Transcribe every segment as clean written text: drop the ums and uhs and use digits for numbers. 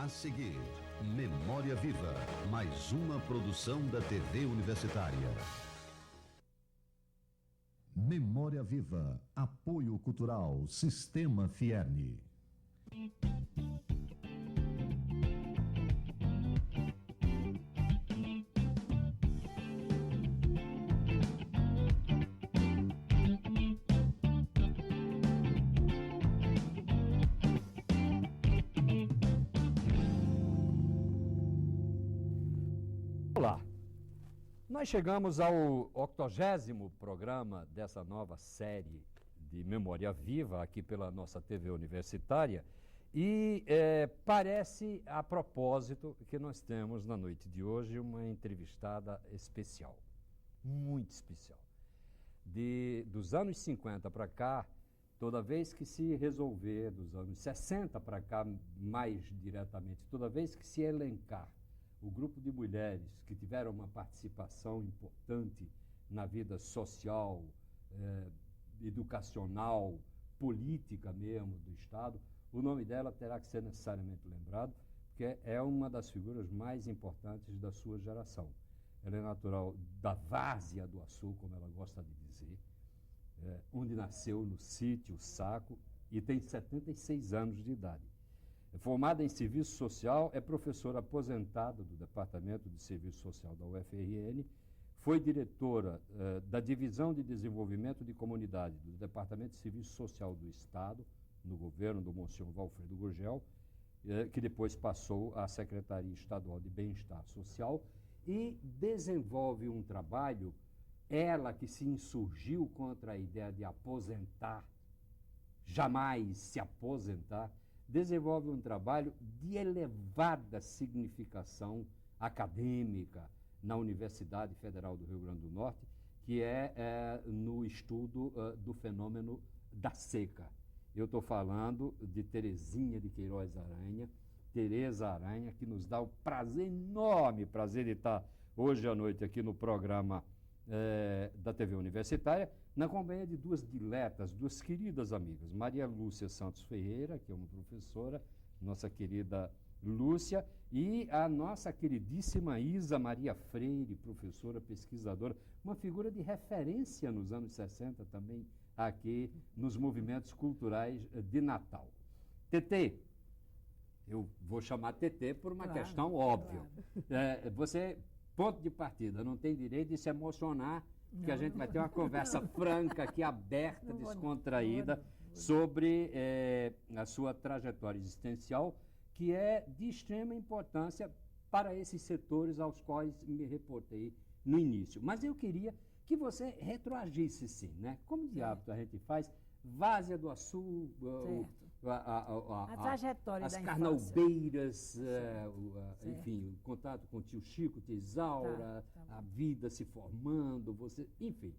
A seguir, Memória Viva, mais uma produção da TV Universitária. Memória Viva, apoio cultural, Sistema Fierne. Olá, nós chegamos ao 80º programa dessa nova série de Memória Viva aqui pela nossa TV Universitária e parece a propósito que nós temos na noite de hoje uma entrevistada especial, muito especial. Dos anos 50 para cá, toda vez que se resolver, dos anos 60 para cá mais diretamente, toda vez que se elencar o grupo de mulheres que tiveram uma participação importante na vida social, educacional, política mesmo do Estado, o nome dela terá que ser necessariamente lembrado, porque é uma das figuras mais importantes da sua geração. Ela é natural da Várzea do Açu, como ela gosta de dizer, onde nasceu no sítio Saco e tem 76 anos de idade. Formada em Serviço Social, é professora aposentada do Departamento de Serviço Social da UFRN, foi diretora da Divisão de Desenvolvimento de Comunidade do Departamento de Serviço Social do Estado, no governo do Monsenhor Valfredo Gurgel, que depois passou à Secretaria Estadual de Bem-Estar Social e desenvolve um trabalho, ela que se insurgiu contra a ideia de aposentar, jamais se aposentar, desenvolve um trabalho de elevada significação acadêmica na Universidade Federal do Rio Grande do Norte, que é no estudo do fenômeno da seca. Eu estou falando de Terezinha de Queiroz Aranha, Tereza Aranha, que nos dá o prazer, enorme prazer de estar hoje à noite aqui no programa da TV Universitária, na companhia de duas diletas, duas queridas amigas, Maria Lúcia Santos Ferreira, que é uma professora, nossa querida Lúcia, e a nossa queridíssima Isa Maria Freire, professora, pesquisadora, uma figura de referência nos anos 60 também aqui nos movimentos culturais de Natal. Tetê, eu vou chamar Tetê por uma questão óbvia. Claro. Você, ponto de partida, não tem direito de se emocionar, porque a gente vai ter uma conversa franca aqui, aberta, descontraída, sobre a sua trajetória existencial, que é de extrema importância para esses setores aos quais me reportei no início. Mas eu queria que você retroagisse, sim, né? Como de hábito a gente faz, Várzea do Açu, a trajetória as da carnaubeiras, enfim, o contato com o tio Chico, tia Isaura, a vida se formando, você, enfim.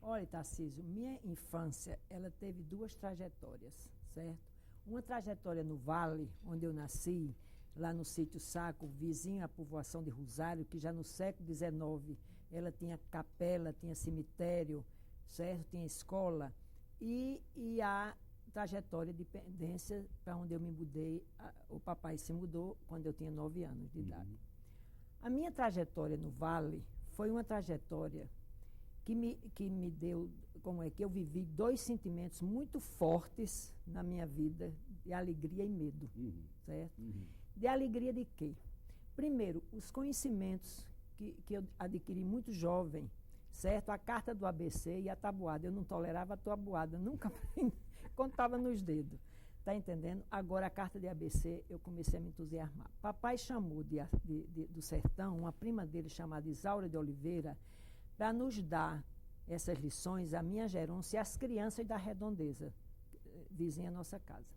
Olha, Tarcísio, minha infância, ela teve duas trajetórias, certo? Uma trajetória no Vale, onde eu nasci, lá no sítio Saco, vizinho à povoação de Rosário, que já no século XIX ela tinha capela, tinha cemitério, certo? Tinha escola. E a trajetória de pendência para onde eu me mudei, o papai se mudou quando eu tinha 9 anos de idade. A minha trajetória no Vale foi uma trajetória que me deu, que eu vivi dois sentimentos muito fortes na minha vida, de alegria e medo, certo? De alegria de quê? Primeiro, os conhecimentos que eu adquiri muito jovem, certo? A carta do ABC e a tabuada. Eu não tolerava a tabuada, nunca contava nos dedos. Está entendendo? Agora, a carta de ABC, eu comecei a me entusiasmar. Papai chamou do sertão uma prima dele chamada Isaura de Oliveira para nos dar essas lições, a minha gerência e as crianças da redondeza, vizinha à nossa casa.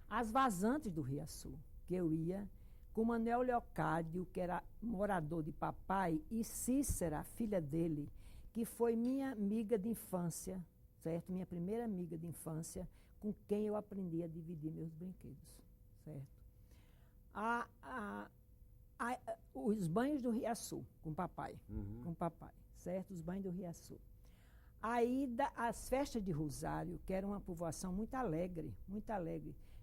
As vazantes do Riaçu, que eu ia com Manuel Leocádio, que era morador de papai, e Cícera, filha dele, que foi minha amiga de infância, certo? Minha primeira amiga de infância, com quem eu aprendi a dividir meus brinquedos, certo? Os banhos do Riaçu, com papai, certo? Os banhos do Riaçu. Aí, as festas de Rosário, que era uma povoação muito alegre,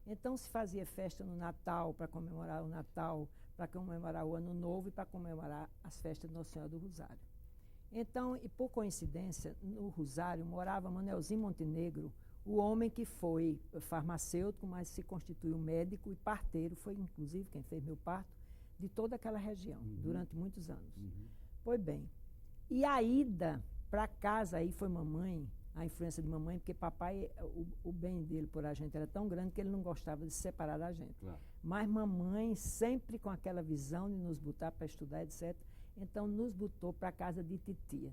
Então se fazia festa no Natal, para comemorar o Natal, para comemorar o Ano Novo e para comemorar as festas de Nossa Senhora do Rosário. Então, e por coincidência, no Rosário morava Manelzinho Montenegro, o homem que foi farmacêutico, mas se constituiu médico e parteiro, foi inclusive quem fez meu parto, de toda aquela região, durante muitos anos. Pois bem, e a ida para casa, aí foi mamãe, a influência de mamãe, porque papai, o bem dele por a gente era tão grande que ele não gostava de se separar da gente. Claro. Mas mamãe, sempre com aquela visão de nos botar para estudar, etc., então nos botou para a casa de titia.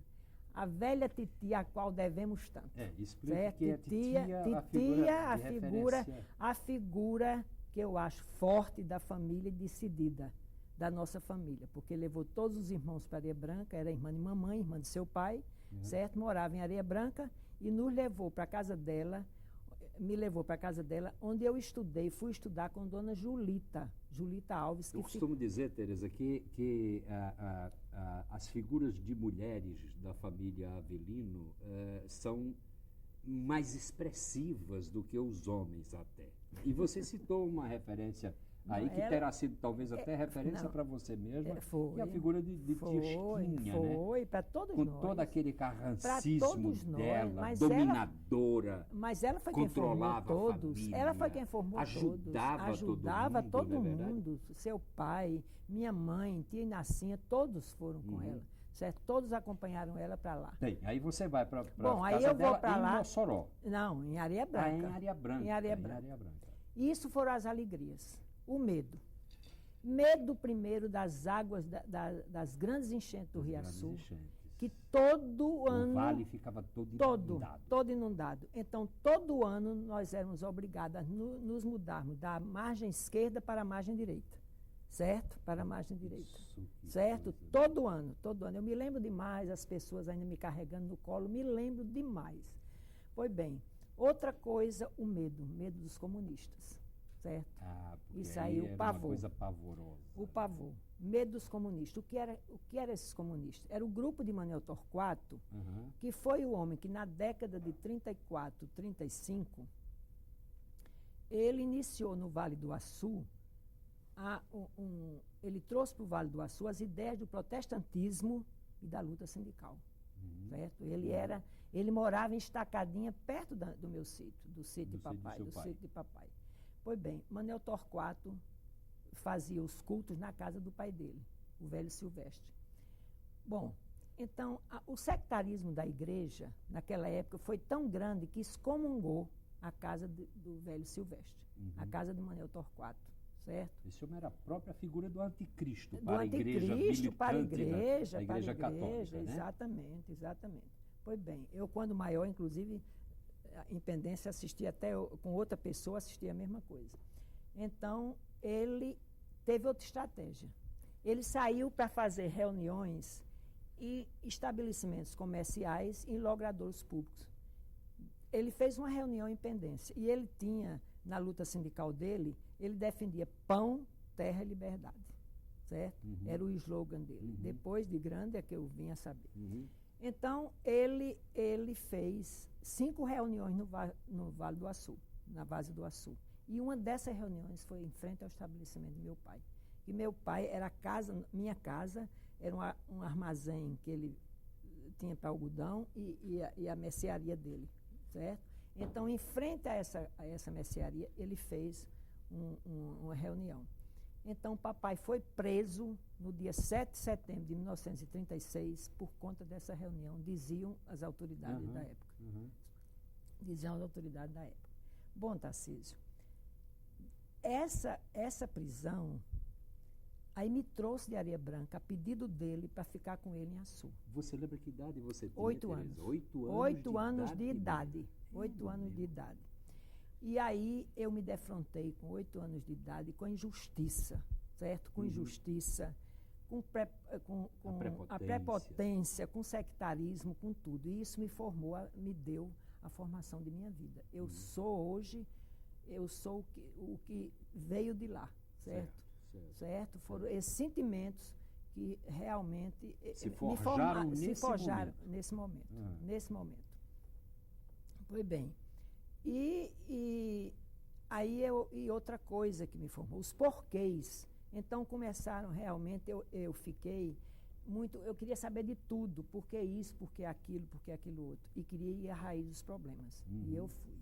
A velha titia a qual devemos tanto. Explica certo? que Titia, a figura que eu acho forte da família e decidida da nossa família, porque levou todos os irmãos para Areia Branca, era irmã de mamãe, irmã de seu pai, certo? Morava em Areia Branca e nos levou para a casa dela, me levou para a casa dela, onde eu estudei, fui estudar com dona Julita Alves. Eu costumo dizer, Tereza, que as figuras de mulheres da família Avelino são mais expressivas do que os homens até. E você citou uma referência aí que terá sido talvez até referência para você mesma, foi, e a figura de tia Chiquinha, foi, para todos com nós. todo aquele carrancismo dela, mas dominadora, mas ela foi quem formou todos. Família, ela foi quem formou ajudava todo mundo, mundo. Seu pai, minha mãe, tia Inacinha, todos foram com ela. Certo? Todos acompanharam ela para lá. Bem, aí você vai para aí eu vou para lá. Em Mossoró. Não, em Areia Branca. Em Areia Branca. Em Areia Branca. Isso foram as alegrias. O medo. Medo primeiro das águas, das grandes enchentes do Riaçu, que todo ano... O vale ficava todo inundado. Então, todo ano nós éramos obrigados a nos mudarmos da margem esquerda para a margem direita. Certo? Para a margem direita. Certo? Todo ano. Eu me lembro demais, as pessoas ainda me carregando no colo, me lembro demais. Pois bem, outra coisa, o medo dos comunistas. Certo? Isso aí, o pavor. Uma coisa pavorosa. O pavor. Medo dos comunistas. O que eram esses comunistas? Era o grupo de Manuel Torquato, que foi o homem que na década de 34, 35, ele iniciou no Vale do Açu, ele trouxe para o Vale do Açu as ideias do protestantismo e da luta sindical. Certo? Ele morava em Estacadinha, perto do meu sítio, do sítio de papai. Pois bem, Manuel Torquato fazia os cultos na casa do pai dele, o velho Silvestre. Bom, então, o sectarismo da igreja, naquela época, foi tão grande que excomungou a casa do velho Silvestre, a casa de Manuel Torquato, certo? Esse homem era a própria figura do anticristo para a igreja para a igreja católica, né? Exatamente. Pois bem, eu quando maior, inclusive, em Pendência, assistia até com outra pessoa, assistia a mesma coisa. Então, ele teve outra estratégia. Ele saiu para fazer reuniões em estabelecimentos comerciais e em logradouros públicos. Ele fez uma reunião em Pendência e ele tinha, na luta sindical dele, ele defendia pão, terra e liberdade. Certo? Era o slogan dele. Depois de grande é que eu vim a saber. Então, ele fez 5 reuniões no Vale do Açu, na base do Açu. E uma dessas reuniões foi em frente ao estabelecimento do meu pai. E meu pai era minha casa, era um armazém que ele tinha para algodão e a mercearia dele, certo? Então, em frente a essa mercearia, ele fez uma reunião. Então, papai foi preso no dia 7 de setembro de 1936 por conta dessa reunião, diziam as autoridades da época. Diziam as autoridades da época. Bom, Tarcísio, essa prisão aí me trouxe de Areia Branca a pedido dele para ficar com ele em Açu. Você lembra que idade você tinha, 8 anos. 8 anos de idade. 8 anos de idade. E aí eu me defrontei com 8 anos de idade com a injustiça, certo? Com injustiça, com a prepotência, com sectarismo, com tudo. E isso me formou, me deu a formação de minha vida. Eu sou hoje, o que veio de lá, certo? Foram esses sentimentos que realmente se forjaram nesse momento. Pois bem, e E outra coisa que me formou, os porquês. Então começaram realmente, eu fiquei muito, eu queria saber de tudo, por que isso, por que aquilo outro. E queria ir à raiz dos problemas. E eu fui.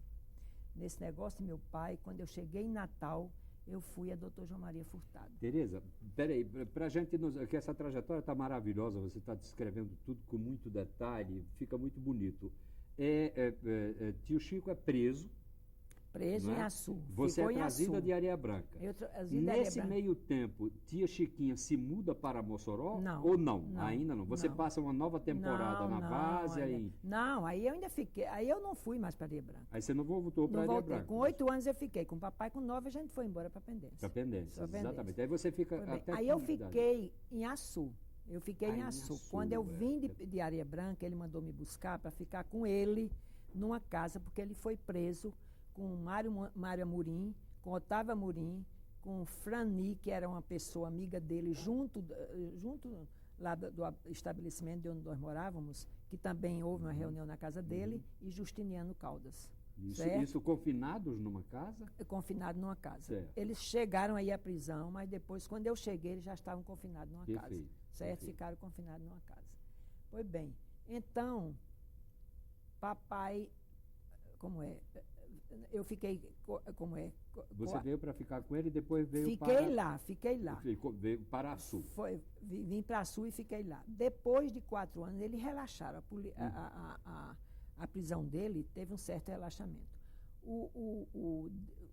Nesse negócio, meu pai, quando eu cheguei em Natal, eu fui a doutor João Maria Furtado. Tereza, peraí, para a gente, que essa trajetória está maravilhosa, você está descrevendo tudo com muito detalhe, fica muito bonito. Tio Chico é preso. Preso em Açu. Você é trazida de Areia Branca. Nesse meio tempo, tia Chiquinha se muda para Mossoró? Não. Ou não? Ainda não. Você passa uma nova temporada na Várzea e... Não, aí eu ainda fiquei. Aí eu não fui mais para Areia Branca. Aí você não voltou para Areia Branca? Com 8 anos eu fiquei. Com o papai, com 9 a gente foi embora para Pendência. Para Pendência, exatamente. Aí você fica até... Aí eu fiquei em Açu. Eu fiquei em Açu. Quando eu vim de Areia Branca, ele mandou me buscar para ficar com ele numa casa, porque ele foi preso com Mário Amorim, com Otávio Amorim, com Frani, que era uma pessoa amiga dele, junto lá do estabelecimento de onde nós morávamos, que também houve uma reunião na casa dele, e Justiniano Caldas. Isso confinados numa casa? Confinado numa casa. Certo. Eles chegaram aí à prisão, mas depois, quando eu cheguei, eles já estavam confinados numa casa. Certo? Perfeito. Ficaram confinados numa casa. Pois bem, então, papai, como é? Eu fiquei, como é? Você veio para ficar com ele e depois veio Fiquei lá. Veio para Açu. Vim para Açu e fiquei lá. Depois de 4 anos, eles relaxaram. A prisão dele teve um certo relaxamento. O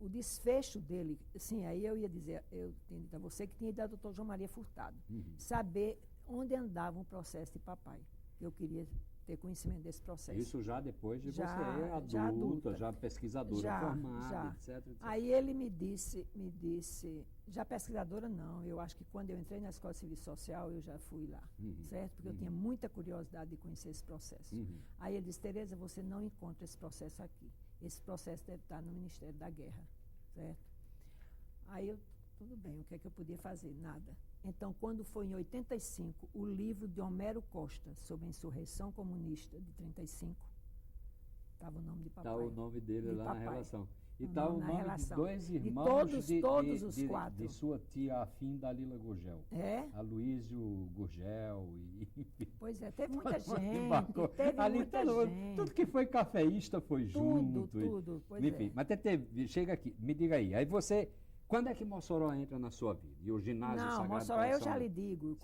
desfecho dele, sim, aí eu ia dizer, eu tinha dito a você que tinha ido ao doutor João Maria Furtado, saber onde andava o processo de papai. Eu queria ter conhecimento desse processo. Isso já depois de você adulta, já pesquisadora formada, etc. Aí ele me disse, já pesquisadora não, eu acho que quando eu entrei na Escola de Serviço Social, eu já fui lá, certo? Porque eu tinha muita curiosidade de conhecer esse processo. Aí ele disse, Tereza, você não encontra esse processo aqui. Esse processo deve estar no Ministério da Guerra, certo? Aí eu, tudo bem, o que é que eu podia fazer? Nada. Então, quando foi em 85, o livro de Homero Costa sobre a insurreição comunista de 35, estava o nome de papai. Está o nome dele lá na relação. E está o nome de 2 irmãos todos os 4. De sua tia afim, Dalila Gurgel. Aloísio Gurgel. Pois é, teve muita gente. Teve muita gente. Tudo que foi cafeísta foi junto. Tudo. Pois enfim, mas chega aqui, me diga aí. Aí você... Quando é que Mossoró entra na sua vida? E o ginásio Sagrado Coração? Mossoró eu já lhe digo,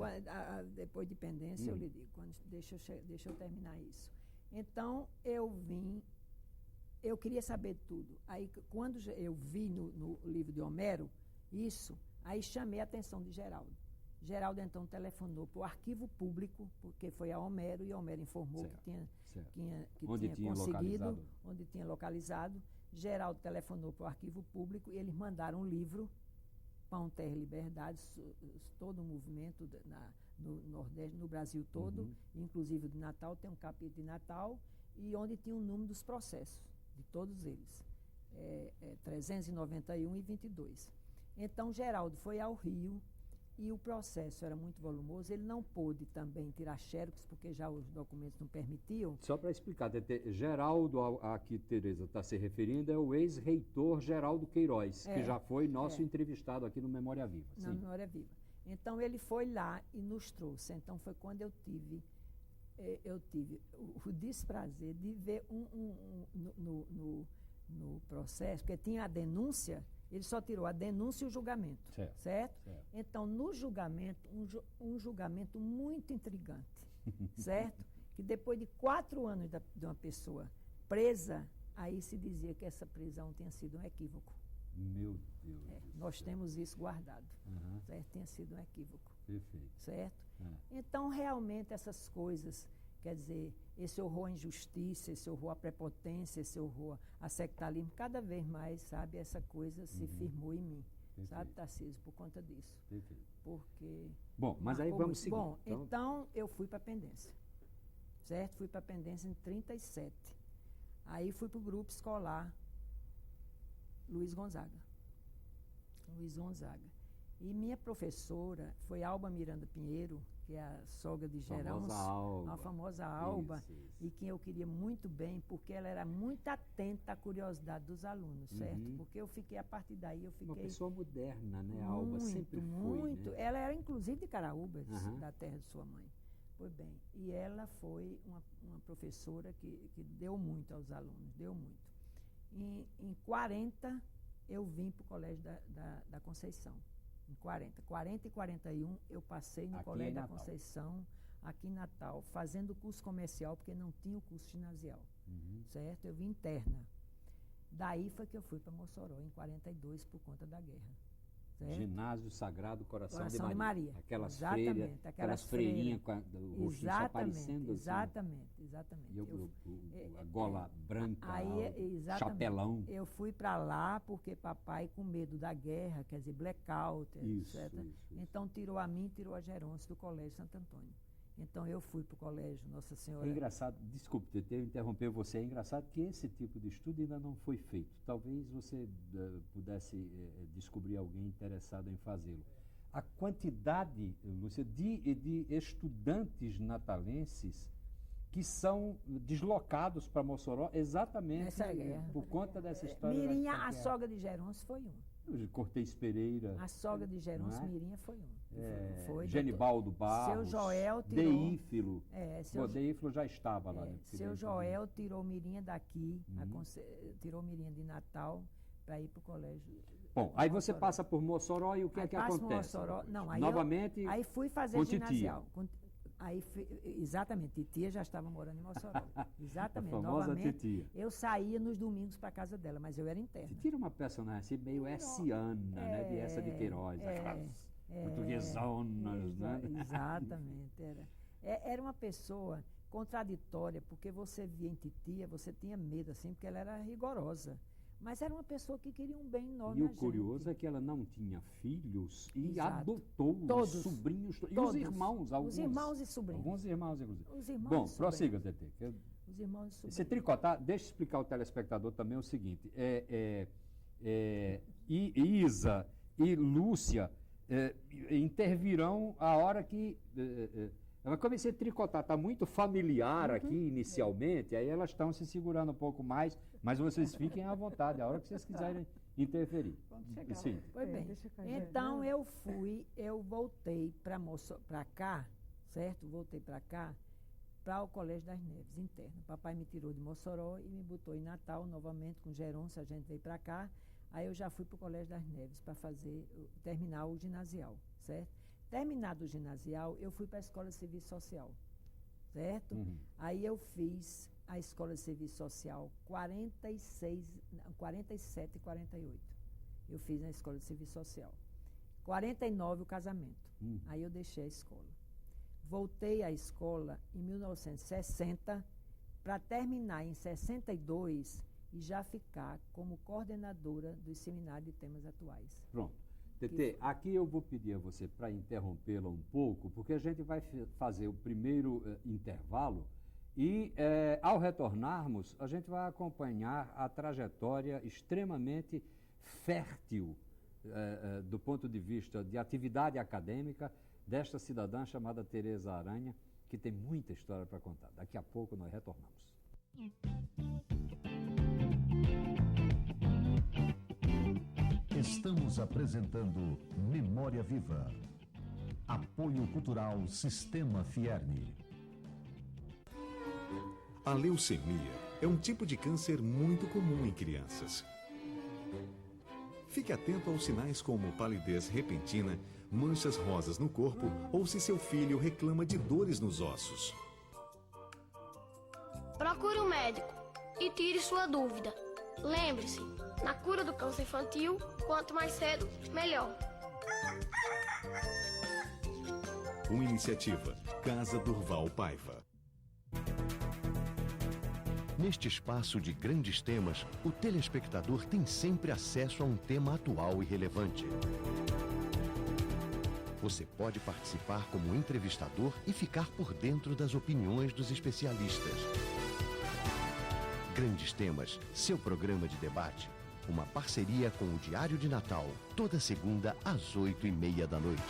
depois de Pendência eu lhe digo, deixa eu terminar isso. Então, eu queria saber tudo. Aí, quando eu vi no livro de Homero isso, aí chamei a atenção de Geraldo. Geraldo, então, telefonou para o arquivo público, porque foi a Homero, e Homero informou que tinha conseguido, onde tinha localizado. Geraldo telefonou para o arquivo público e eles mandaram um livro, Pão, Terra e Liberdade, todo o movimento no Nordeste, no Brasil todo, inclusive de Natal, tem um capítulo de Natal, e onde tinha o número dos processos, de todos eles, 391 e 22. Então, Geraldo foi ao Rio, e o processo era muito volumoso, ele não pôde também tirar xerox, porque já os documentos não permitiam. Só para explicar, Geraldo, a que Tereza está se referindo, é o ex-reitor Geraldo Queiroz, que já foi nosso entrevistado aqui no Memória Viva. Na Memória Viva. Então, ele foi lá e nos trouxe. Então, foi quando eu tive o desprazer de ver no processo, porque tinha a denúncia. Ele só tirou a denúncia e o julgamento, certo? Então, no julgamento, um julgamento muito intrigante, certo? Que depois de 4 anos de uma pessoa presa, aí se dizia que essa prisão tinha sido um equívoco. Meu Deus. Nós temos isso guardado, certo? Tinha sido um equívoco. Perfeito. Certo? Então, realmente, essas coisas, quer dizer, esse horror à injustiça, esse horror à prepotência, esse horror a sectarismo, cada vez mais, sabe, essa coisa se firmou em mim. Perfeito. Sabe, Tarcísio, por conta disso. Perfeito. Porque... Bom, mas aí vamos seguir. Bom, então eu fui para Pendência, certo? Fui para Pendência em 37. Aí fui para o grupo escolar Luiz Gonzaga. E minha professora foi Alba Miranda Pinheiro, que é a sogra de Famosa Gerão, Alba. a famosa Alba, Isso. e que eu queria muito bem, porque ela era muito atenta à curiosidade dos alunos, certo? Porque eu fiquei, a partir daí, eu fiquei... Uma pessoa moderna, né, a Alba? Sempre foi, muito. né? Ela era, inclusive, de Caraúbas, Aham. da terra de sua mãe. Pois bem, e ela foi uma professora que deu muito aos alunos, deu muito. Em 40, eu vim para o Colégio da Conceição. Em 40 e 41, eu passei no Aqui Colégio em da Natal. Conceição, aqui em Natal, fazendo o curso comercial, porque não tinha o curso ginasial, certo? Eu vim interna. Daí foi que eu fui para Mossoró, em 42, por conta da guerra. Certo? Ginásio Sagrado Coração de Coração Maria. de Maria. Aquelas Exatamente, freiras, aquelas freirinhas com o rostinho só aparecendo assim. Exatamente. E a gola branca, Exatamente. chapelão. Eu fui para lá porque papai, com medo da guerra, quer dizer, blackout, Isso, etc. isso. Então tirou a mim, tirou a Gerôncio do Colégio Santo Antônio. Então eu fui para o Colégio Nossa Senhora. É engraçado, desculpe eu interromper você, é engraçado que esse tipo de estudo ainda não foi feito. Talvez você pudesse descobrir alguém interessado em fazê-lo. A quantidade, Lúcia, de estudantes natalenses que são deslocados para Mossoró exatamente por conta dessa história. Mirinha, a sogra de Gerôncio, foi Cortez Pereira. A sogra de Gerôncio, não é? Mirinha, foi foi Genibaldo Barros. Seu Joel tirou... Deífilo. Seu Deífilo já estava lá. Né? Seu Joel tirou Mirinha daqui, tirou Mirinha de Natal, para ir para o colégio. Bom, aí você passa por Mossoró e o que é que acontece? Mossoró, não, aí novamente, aí fui fazer com ginasial. Exatamente, titia já estava morando em Mossoró. Exatamente, a famosa novamente. titia. Eu saía nos domingos para casa dela, mas eu era interna. Titia era uma personagem assim, meio hessiana, né? De essa de Queiroz, aquelas portuguesonas, né? Exatamente, era uma pessoa contraditória, porque você via em titia, você tinha medo, assim, porque ela era rigorosa. Mas era uma pessoa que queria um bem enorme. E o curioso é que ela não tinha filhos e Exato. adotou Todos. os sobrinhos e Todos. os irmãos, alguns. Os irmãos e sobrinhos. Alguns irmãos, inclusive. Os irmãos Bom, e sobrinhos. prossiga, Tetê. Os irmãos e sobrinhos. Esse tricotar, deixa eu explicar ao telespectador também o seguinte. Isa e Lúcia intervirão a hora que... Eu comecei a tricotar, está muito familiar aqui inicialmente, aí elas estão se segurando um pouco mais, mas vocês fiquem à vontade, a hora que vocês quiserem interferir. Sim. Pois bem, então eu voltei para cá, certo? Voltei para cá, para o Colégio das Neves, interno. Papai me tirou de Mossoró e me botou em Natal novamente com Gerôncio, a gente veio para cá, aí eu já fui para o Colégio das Neves para terminar o ginasial, certo? Terminado o ginasial, eu fui para a Escola de Serviço Social, certo? Aí eu fiz a Escola de Serviço Social 47 e 48. Eu fiz na Escola de Serviço Social. 49 o casamento. Aí eu deixei a escola. Voltei à escola em 1960 para terminar em 62 e já ficar como coordenadora do Seminário de Temas Atuais. Pronto. Tetê, aqui eu vou pedir a você para interrompê-la um pouco, porque a gente vai fazer o primeiro intervalo e, ao retornarmos, a gente vai acompanhar a trajetória extremamente fértil do ponto de vista de atividade acadêmica desta cidadã chamada Tereza Aranha, que tem muita história para contar. Daqui a pouco nós retornamos. Estamos apresentando Memória Viva. Apoio Cultural Sistema Fierne. A leucemia é um tipo de câncer muito comum em crianças. Fique atento aos sinais como palidez repentina, manchas rosas no corpo ou se seu filho reclama de dores nos ossos. Procure um médico e tire sua dúvida. Lembre-se, na cura do câncer infantil, quanto mais cedo, melhor. Uma iniciativa Casa Durval Paiva. Neste espaço de grandes temas, o telespectador tem sempre acesso a um tema atual e relevante. Você pode participar como entrevistador e ficar por dentro das opiniões dos especialistas. Grandes Temas, seu programa de debate. Uma parceria com o Diário de Natal, toda segunda às 8h30 da noite.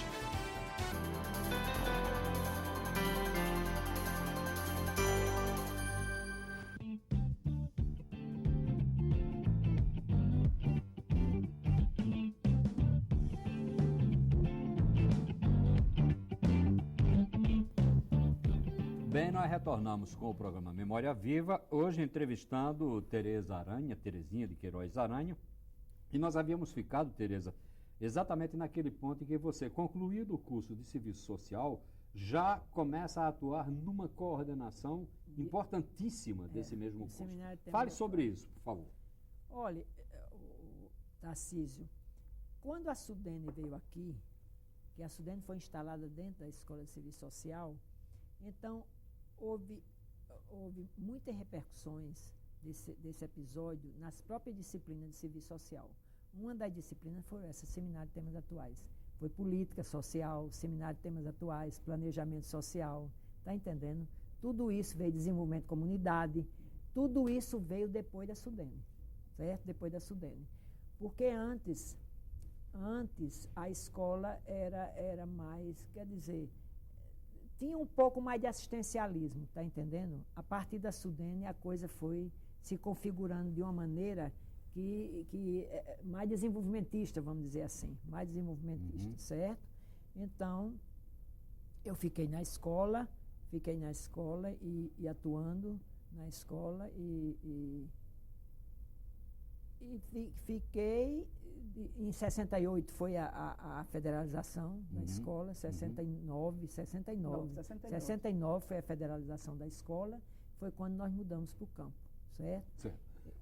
Bem, nós retornamos com o programa Memória Viva, hoje entrevistando Tereza Aranha, Terezinha de Queiroz Aranha, e nós havíamos ficado, Tereza, exatamente naquele ponto em que você, concluído o curso de Serviço Social, já começa a atuar numa coordenação importantíssima desse mesmo curso. Fale sobre isso, por favor. Olha, Tarcísio, quando a Sudene veio aqui, que a Sudene foi instalada dentro da Escola de Serviço Social, então houve muitas repercussões desse episódio nas próprias disciplinas de serviço social. Uma das disciplinas foi essa, Seminário de Temas Atuais. Foi política social, Seminário de Temas Atuais, planejamento social, está entendendo? Tudo isso veio desenvolvimento de comunidade, tudo isso veio depois da Sudene, certo? Depois da Sudene. Porque antes a escola era mais, quer dizer, tinha um pouco mais de assistencialismo, está entendendo? A partir da Sudene a coisa foi se configurando de uma maneira que é mais desenvolvimentista, vamos dizer assim, mais desenvolvimentista, certo? Então, eu fiquei na escola e atuando na escola e fiquei, em 68 foi a federalização da escola, 69 foi a federalização da escola, foi quando nós mudamos para o campo, certo?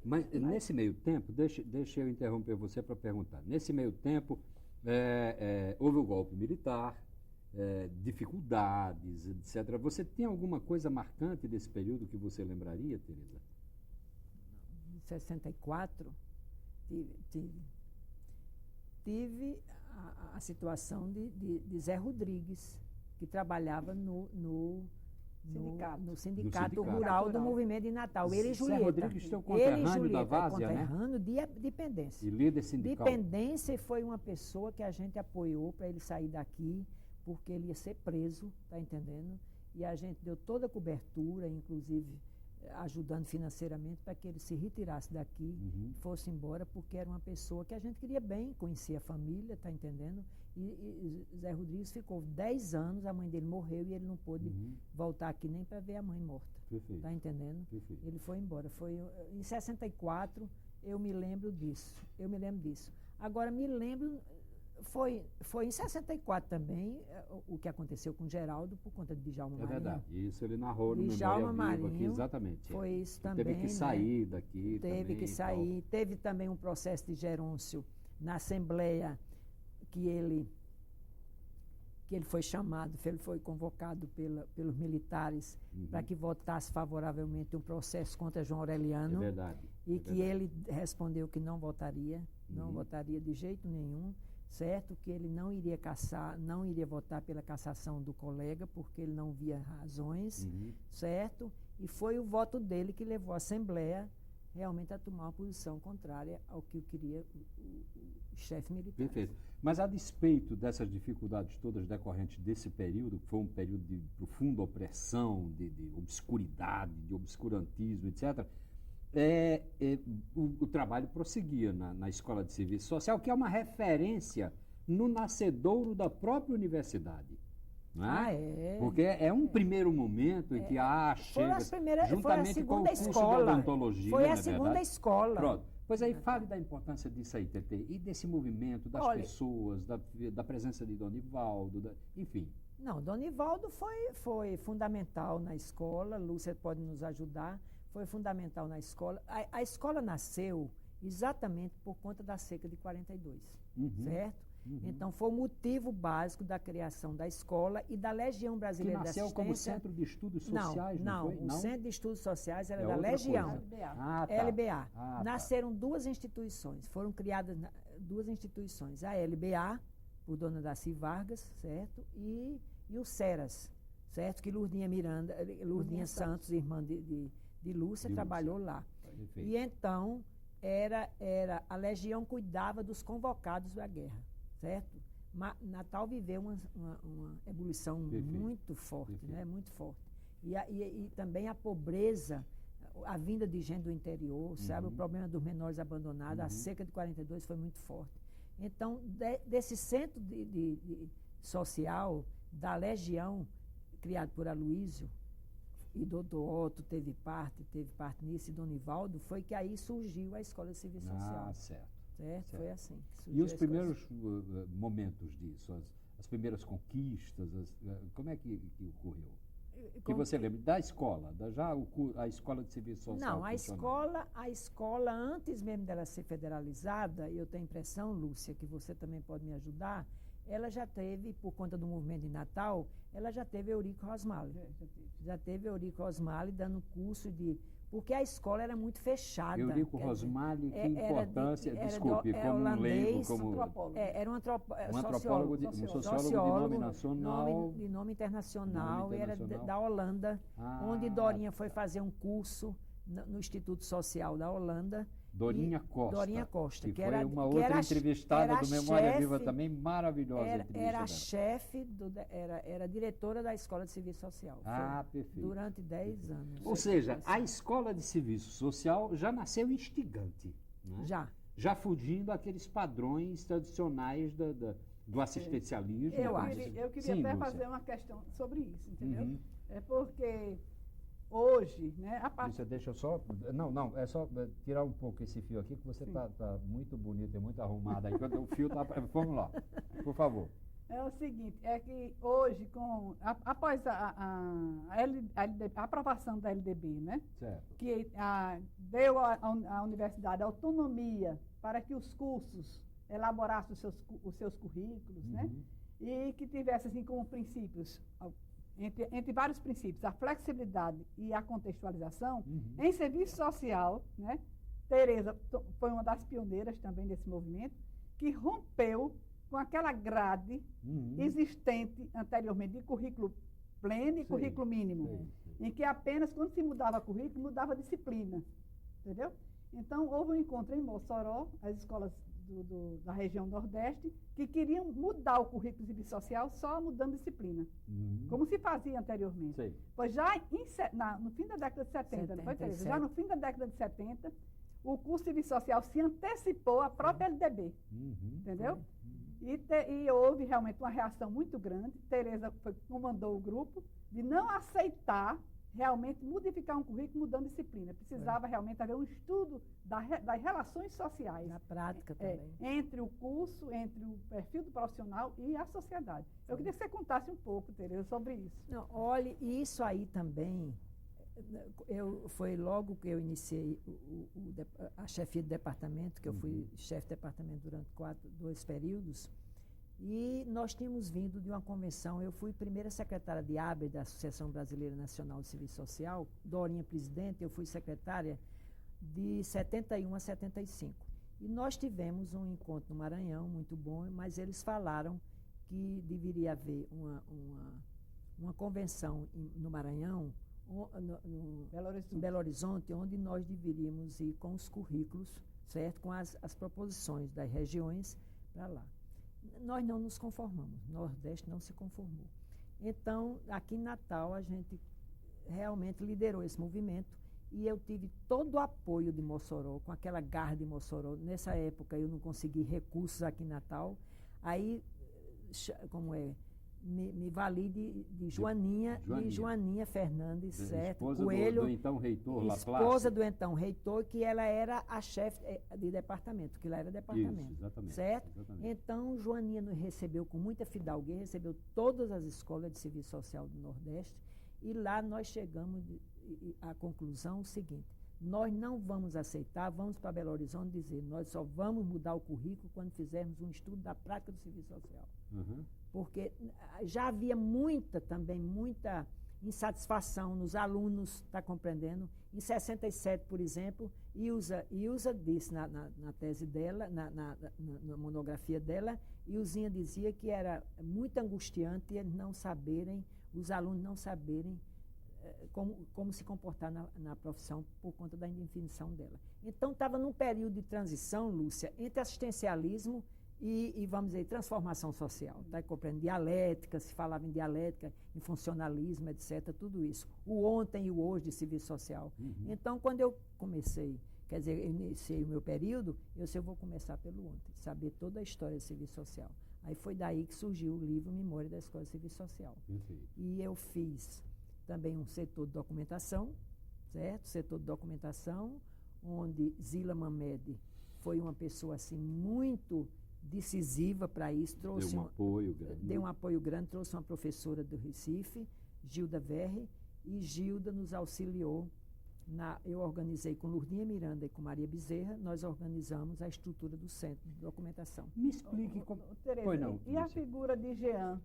Mas nesse meio tempo, deixa eu interromper você para perguntar. Nesse meio tempo, houve o golpe militar, dificuldades, etc. Você tem alguma coisa marcante desse período que você lembraria, Tereza? Em 64, tive a situação de Zé Rodrigues, que trabalhava no sindicato rural do movimento de Natal. Ele e Julieta. Zé Rodrigues, seu conterrâneo da Várzea, né? Conterrâneo de dependência. E líder sindical. Dependência foi uma pessoa que a gente apoiou para ele sair daqui, porque ele ia ser preso, tá entendendo? E a gente deu toda a cobertura, inclusive ajudando financeiramente para que ele se retirasse daqui, fosse embora, porque era uma pessoa que a gente queria bem, conhecia a família, tá entendendo? E Zé Rodrigues ficou 10 anos, a mãe dele morreu e ele não pôde voltar aqui nem para ver a mãe morta. Perfeito. Tá entendendo? Perfeito. Ele foi embora. Foi em 64, eu me lembro disso. Agora, me lembro, foi em 64 também o que aconteceu com Geraldo por conta de Djalma Marinho. É verdade. Isso ele narrou no Djalma Memória Viva Marinho, aqui, exatamente. Foi isso também. Teve que sair daqui. Teve que sair. Teve também um processo de Gerôncio na Assembleia que ele foi chamado, ele foi convocado pelos militares para que votasse favoravelmente um processo contra João Aureliano. É verdade. E que ele respondeu que não votaria, não votaria de jeito nenhum, certo? Que ele não iria não iria votar pela cassação do colega, porque ele não via razões, certo? E foi o voto dele que levou a Assembleia realmente a tomar uma posição contrária ao que queria o chefe militar. Perfeito. Mas a despeito dessas dificuldades todas decorrentes desse período, que foi um período de profunda opressão, de obscuridade, de obscurantismo, etc., o trabalho prosseguia na Escola de Serviço Social, que é uma referência no nascedouro da própria universidade. Não é? Porque é um primeiro momento em que chega, juntamente com o curso de odontologia. Foi a segunda escola. Pronto. Pois aí, fale da importância disso aí, Tetê, e desse movimento, das pessoas, da presença de Donivaldo, enfim. Não, Donivaldo foi fundamental na escola, Lúcia pode nos ajudar, foi fundamental na escola. A escola nasceu exatamente por conta da seca de 42, certo? Então, foi o motivo básico da criação da escola e da Legião Brasileira de Assistência. Que nasceu como Centro de Estudos Sociais, não foi? O Centro de Estudos Sociais era da Legião. LBA. Nasceram duas instituições, foram criadas duas instituições. A LBA, por Dona Daci Vargas, certo? E o CERAS, certo? Que Lourdinha Santos, irmã de Lúcia, trabalhou lá. Perfeito. E então, a Legião cuidava dos convocados da guerra. Certo? Natal viveu uma ebulição muito forte, né? Muito forte. E também a pobreza, a vinda de gente do interior, sabe? O problema dos menores abandonados, a seca de 42 foi muito forte. Então, desse centro de social, da Legião, criado por Aloísio, e doutor Otto teve parte nisso, e Donivaldo, foi que aí surgiu a Escola de Serviço Social. Ah, certo. Certo? Foi assim. que surgiu E os a Escola de primeiros momentos disso, as primeiras conquistas, como é que ocorreu? Que você lembra da escola, a escola de serviço social? Não, a escola, antes mesmo dela ser federalizada, e eu tenho a impressão, Lúcia, que você também pode me ajudar, ela já teve, por conta do movimento de Natal, ela já teve Eurico Rosmali. Já teve Eurico Rosmali dando curso de... Porque a escola era muito fechada. Eurico Rosmali, que importância, desculpe, como um leigo, como... Era um antropólogo, um sociólogo de nome internacional, e era da Holanda, onde Dorinha foi fazer um curso no Instituto Social da Holanda. Dorinha Costa, que era foi uma outra entrevistada do Memória Viva também, maravilhosa. Era diretora da Escola de Serviço Social. Perfeito. Durante 10 anos. Ou seja, a Escola de Serviço Social já nasceu instigante. Né? Já fugindo daqueles padrões tradicionais do assistencialismo. Eu queria até fazer uma questão sobre isso, entendeu? É porque... Hoje, né? Deixa eu só... Não, é só tirar um pouco esse fio aqui, que você está muito bonita e muito arrumada aí. Quando o fio está... Vamos lá, por favor. É o seguinte, é que hoje, após a aprovação da LDB, né? Certo. Que deu à universidade autonomia para que os cursos elaborassem os seus currículos, né? E que tivesse, assim, como princípios... Entre vários princípios, a flexibilidade e a contextualização, em serviço social, né? Tereza foi uma das pioneiras também desse movimento, que rompeu com aquela grade existente anteriormente de currículo pleno e currículo mínimo, em que apenas quando se mudava currículo, mudava disciplina, entendeu? Então, houve um encontro em Mossoró, as escolas da região Nordeste, que queriam mudar o currículo de serviço social só mudando disciplina, como se fazia anteriormente. Sei. Pois já no fim da década de 70, não foi, Tereza? Já no fim da década de 70, o curso de serviço social se antecipou à própria LDB, entendeu? E houve realmente uma reação muito grande. Tereza comandou o grupo de não aceitar realmente modificar um currículo mudando disciplina. Precisava realmente haver um estudo das relações sociais. Na prática também. Entre o curso, entre o perfil do profissional e a sociedade. Eu queria que você contasse um pouco, Tereza, sobre isso. Não, olhe, isso aí também, foi logo que eu iniciei a chefia de departamento, que eu fui chefe de departamento durante 2 períodos, e nós tínhamos vindo de uma convenção. Eu fui primeira secretária de ABER, da Associação Brasileira Nacional de Serviço Social, Dorinha presidente, eu fui secretária de 71 a 75. E nós tivemos um encontro no Maranhão, muito bom, mas eles falaram que deveria haver uma convenção no Maranhão, em Belo Horizonte, onde nós deveríamos ir com os currículos, certo? Com as proposições das regiões para lá. Nós não nos conformamos, o Nordeste não se conformou. Então, aqui em Natal, a gente realmente liderou esse movimento e eu tive todo o apoio de Mossoró, com aquela garra de Mossoró. Nessa época, eu não consegui recursos aqui em Natal, aí, me vali de Joaninha Fernandes, certo? Esposa do então reitor Laplace. Esposa do então reitor, que ela era a chefe de departamento, que lá era departamento. Isso, exatamente. Certo? Exatamente. Então, Joaninha nos recebeu com muita fidalguia, recebeu todas as escolas de serviço social do Nordeste, e lá nós chegamos à conclusão seguinte: nós não vamos aceitar, vamos para Belo Horizonte dizer, nós só vamos mudar o currículo quando fizermos um estudo da prática do serviço social. Porque já havia muita insatisfação nos alunos, está compreendendo? Em 67, por exemplo, Ilza disse na tese dela, na monografia dela, Ilzinha dizia que era muito angustiante eles não saberem, os alunos não saberem como se comportar na profissão por conta da indefinição dela. Então, estava num período de transição, Lúcia, entre assistencialismo e vamos dizer, transformação social. Tá? Compreendo dialética, se falava em dialética, em funcionalismo, etc., tudo isso. O ontem e o hoje de serviço social. Então, quando eu comecei, quer dizer, eu iniciei o meu período, eu vou começar pelo ontem, saber toda a história do serviço social. Aí foi daí que surgiu o livro Memória da Escola de Serviço Social. E eu fiz também um setor de documentação, certo? Setor de documentação, onde Zila Mamed foi uma pessoa assim muito decisiva para isso, trouxe deu um apoio grande, trouxe uma professora do Recife, Gilda Verri, e Gilda nos auxiliou. Eu organizei com Lourdinha Miranda e com Maria Bezerra, nós organizamos a estrutura do centro de documentação. Me explique como... Tereza, Pois não, e a figura de Jean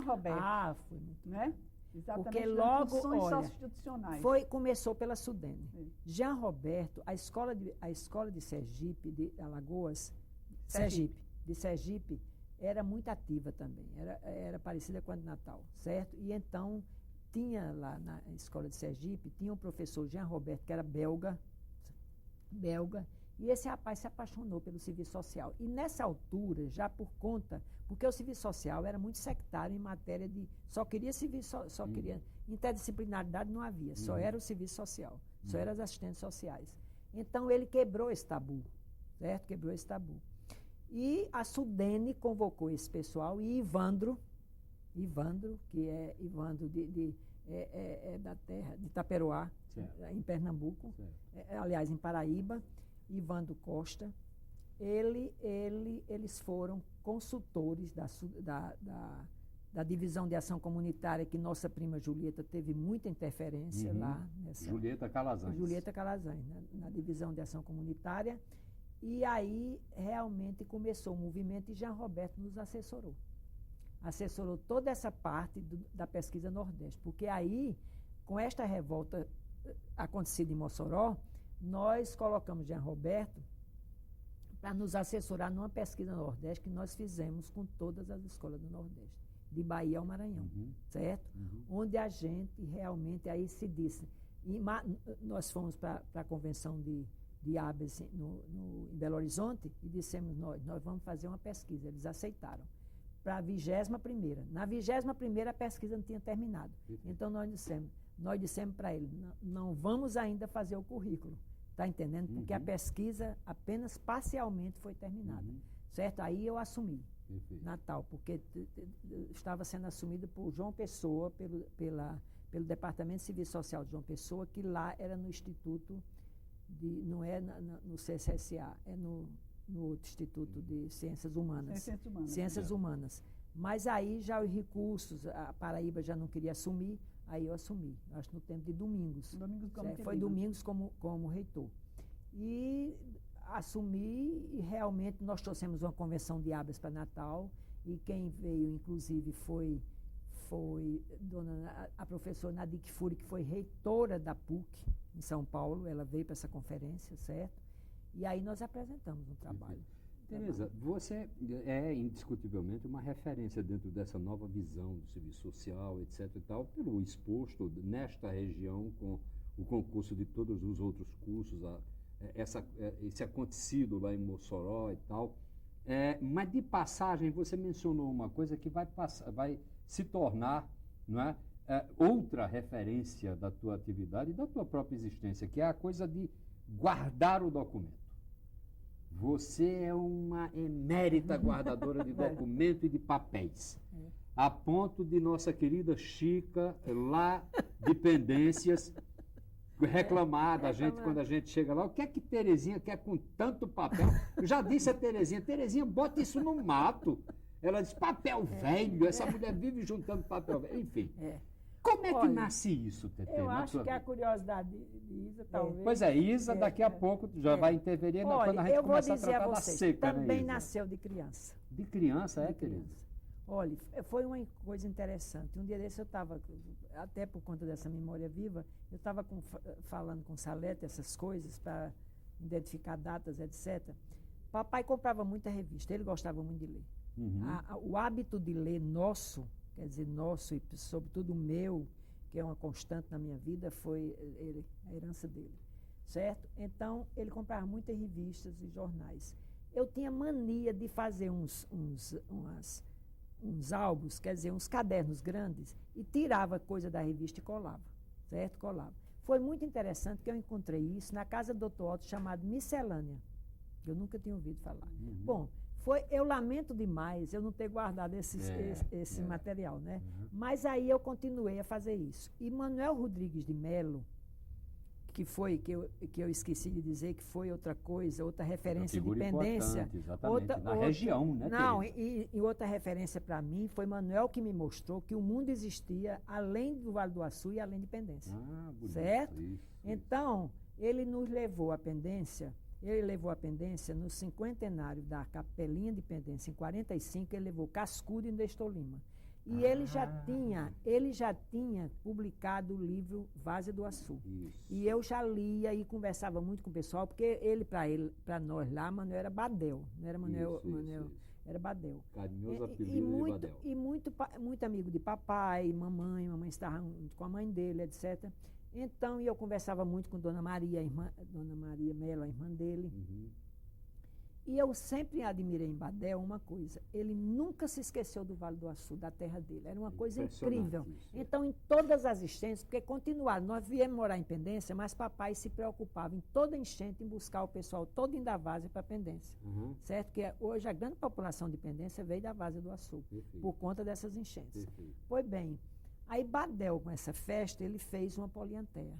Roberto? Ah, foi muito. Né? Exatamente, Porque nas logo, funções olha, institucionais. começou pela Sudene. Jean Roberto, a escola de Sergipe, de Alagoas, de Sergipe, era muito ativa também, era parecida com a de Natal, certo? E então, tinha lá na escola de Sergipe, tinha um professor, Jean Roberto, que era belga, e esse rapaz se apaixonou pelo serviço social. E nessa altura, já por conta, porque o serviço social era muito sectário em matéria de, só queria serviço, só queria, interdisciplinaridade não havia, só era o serviço social, só eram as assistentes sociais. Então, ele quebrou esse tabu, certo? Quebrou esse tabu. E a Sudene convocou esse pessoal, e Ivandro, que é Ivandro da terra de Itaperoá, em Pernambuco, aliás, em Paraíba, Ivandro Costa, eles foram consultores da divisão de ação comunitária, que nossa prima Julieta teve muita interferência lá. Julieta Calazans, na divisão de ação comunitária. E aí, realmente, começou o movimento e Jean Roberto nos assessorou. Assessorou toda essa parte da pesquisa Nordeste, porque aí, com esta revolta acontecida em Mossoró, nós colocamos Jean Roberto para nos assessorar numa pesquisa Nordeste que nós fizemos com todas as escolas do Nordeste, de Bahia ao Maranhão, certo? Onde a gente realmente, aí se disse, nós fomos para a convenção de Abes em Belo Horizonte e dissemos, nós vamos fazer uma pesquisa, eles aceitaram. Para a 21ª. Na 21ª a pesquisa não tinha terminado. Então nós dissemos para ele, não vamos ainda fazer o currículo, está entendendo? Porque a pesquisa apenas parcialmente foi terminada, certo? Aí eu assumi, Natal, porque estava sendo assumido por João Pessoa, pelo Departamento de Serviço Social de João Pessoa, que lá era no Instituto, não é no CCSA, é no outro Instituto de Ciências Humanas. Ciências Humanas. Mas aí já os recursos, a Paraíba já não queria assumir, aí eu assumi, acho no tempo de Domingos. Foi Domingos como reitor. E assumi, e realmente nós trouxemos uma convenção de Abas para Natal, e quem veio, inclusive, foi a professora Nadir Kfouri, que foi reitora da PUC em São Paulo, ela veio para essa conferência, certo? E aí nós apresentamos um trabalho. Tereza, você é indiscutivelmente uma referência dentro dessa nova visão do serviço social, etc. e tal, pelo exposto nesta região com o concurso de todos os outros cursos, esse acontecido lá em Mossoró e tal. Mas de passagem, você mencionou uma coisa que vai se tornar, não é, outra referência da tua atividade e da tua própria existência, que é a coisa de guardar o documento. Você é uma emérita guardadora de documento e de papéis, a ponto de nossa querida Chica, lá de Pendências, reclamar da gente quando a gente chega lá. O que é que Terezinha quer com tanto papel? Eu já disse a Terezinha, bota isso no mato. Ela disse, papel velho, essa mulher vive juntando papel velho. Enfim. Como é que nasce isso, Tetê? Eu acho que é a curiosidade de Isa, talvez. Pois é, Isa daqui a pouco já vai interferir quando a gente começar a tratar da seca, também né, nasceu de criança. De criança, Tereza? Olha, foi uma coisa interessante. Um dia desse eu estava, até por conta dessa memória viva, eu estava falando com Salete essas coisas para identificar datas, etc. Papai comprava muita revista, ele gostava muito de ler. O hábito de ler nosso, quer dizer, nosso e sobretudo o meu, que é uma constante na minha vida, foi a herança dele, certo? Então, ele comprava muitas revistas e jornais. Eu tinha mania de fazer uns álbuns, quer dizer, uns cadernos grandes, e tirava coisa da revista e colava, certo? Colava. Foi muito interessante que eu encontrei isso na casa do Dr. Otto, chamado Miscelânea. Eu nunca tinha ouvido falar. Bom, eu lamento demais eu não ter guardado esse material, né? Mas aí eu continuei a fazer isso. E Manuel Rodrigues de Melo, que eu esqueci de dizer que foi outra coisa, outra referência de pendência. Exatamente, na região, né? Não, e outra referência para mim foi Manuel que me mostrou que o mundo existia além do Vale do Açu e além de Pendência. Ah, bonito, certo? Isso. Então, ele levou a Pendência no cinquentenário da Capelinha de Pendência, em 45, ele levou Cascudo e Nestor Lima. E ele já tinha publicado o livro Várzea do Açu. Isso. E eu já lia e conversava muito com o pessoal, porque para nós lá, Manuel era Badel, não era Manuel, isso. Era Badel. Carinhoso apelido de Badel. E muito amigo de papai, mamãe estava com a mãe dele, etc. Então, eu conversava muito com Dona Maria Melo, a irmã dele. Uhum. E eu sempre admirei em Badel uma coisa, ele nunca se esqueceu do Vale do Açu, da terra dele, era uma coisa incrível. Isso. Então, em todas as enchentes, porque continuaram, nós viemos morar em Pendência, mas papai se preocupava em toda enchente, em buscar o pessoal todo em da Várzea para Pendência, certo? Porque hoje a grande população de Pendência veio da Várzea do Açu, por conta dessas enchentes. Pois bem, aí Badel, com essa festa, ele fez uma polianteia,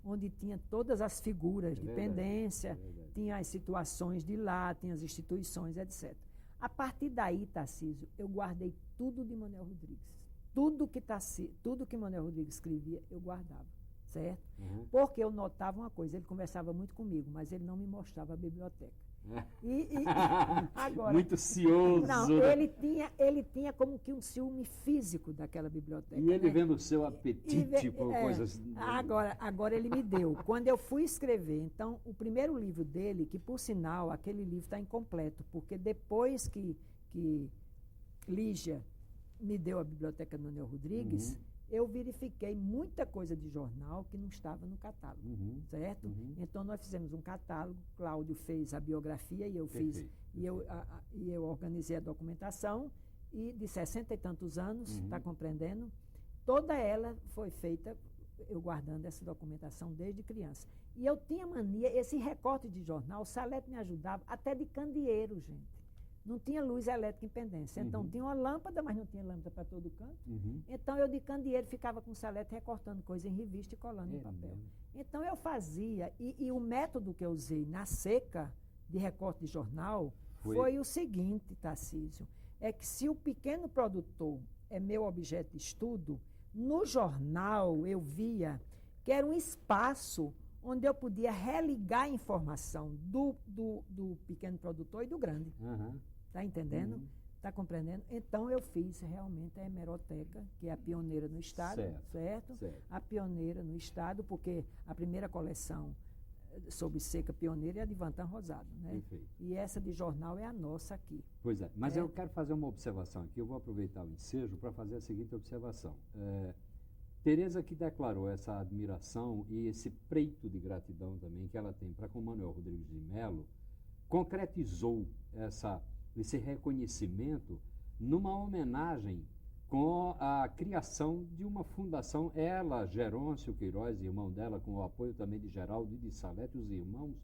onde tinha todas as figuras de Pendência, tinha as situações de lá, tinha as instituições, etc. A partir daí, Tarcísio, eu guardei tudo de Manuel Rodrigues. Tudo que Manuel Rodrigues escrevia, eu guardava, certo? Porque eu notava uma coisa, ele conversava muito comigo, mas ele não me mostrava a biblioteca. Agora, muito cioso. Não, ele tinha como que um ciúme físico daquela biblioteca. E ele vendo o seu apetite por coisas... Agora ele me deu. Quando eu fui escrever, então, o primeiro livro dele, que por sinal, aquele livro está incompleto, porque depois que Lígia me deu a biblioteca do Manuel Rodrigues, eu verifiquei muita coisa de jornal que não estava no catálogo, certo? Então, nós fizemos um catálogo, Cláudio fez a biografia e eu fiz, e eu organizei a documentação, e de 60 e tantos anos, está compreendendo? Toda ela foi feita, eu guardando essa documentação desde criança. E eu tinha mania, esse recorte de jornal, o Salete me ajudava, até de candeeiro, gente. Não tinha luz elétrica em Pendência. Então, tinha uma lâmpada, mas não tinha lâmpada para todo canto. Então, eu de candeeiro ficava com o Salete recortando coisa em revista e colando em papel. Então, eu fazia, e o método que eu usei na seca de recorte de jornal foi o seguinte, Tarcísio, é que se o pequeno produtor é meu objeto de estudo, no jornal eu via que era um espaço onde eu podia religar a informação do pequeno produtor e do grande. Está entendendo? Está compreendendo? Então, eu fiz realmente a hemeroteca, que é a pioneira no Estado, certo? A pioneira no Estado, porque a primeira coleção sobre seca pioneira é a de Vantan Rosado, né? Perfeito. E essa de jornal é a nossa aqui. Pois é, mas eu quero fazer uma observação aqui, eu vou aproveitar o ensejo para fazer a seguinte observação. Tereza, que declarou essa admiração e esse preito de gratidão também que ela tem para com Manuel Rodrigues de Melo, concretizou esse reconhecimento numa homenagem com a criação de uma fundação, ela, Gerôncio Queiroz, irmão dela, com o apoio também de Geraldo e de Salete, os irmãos,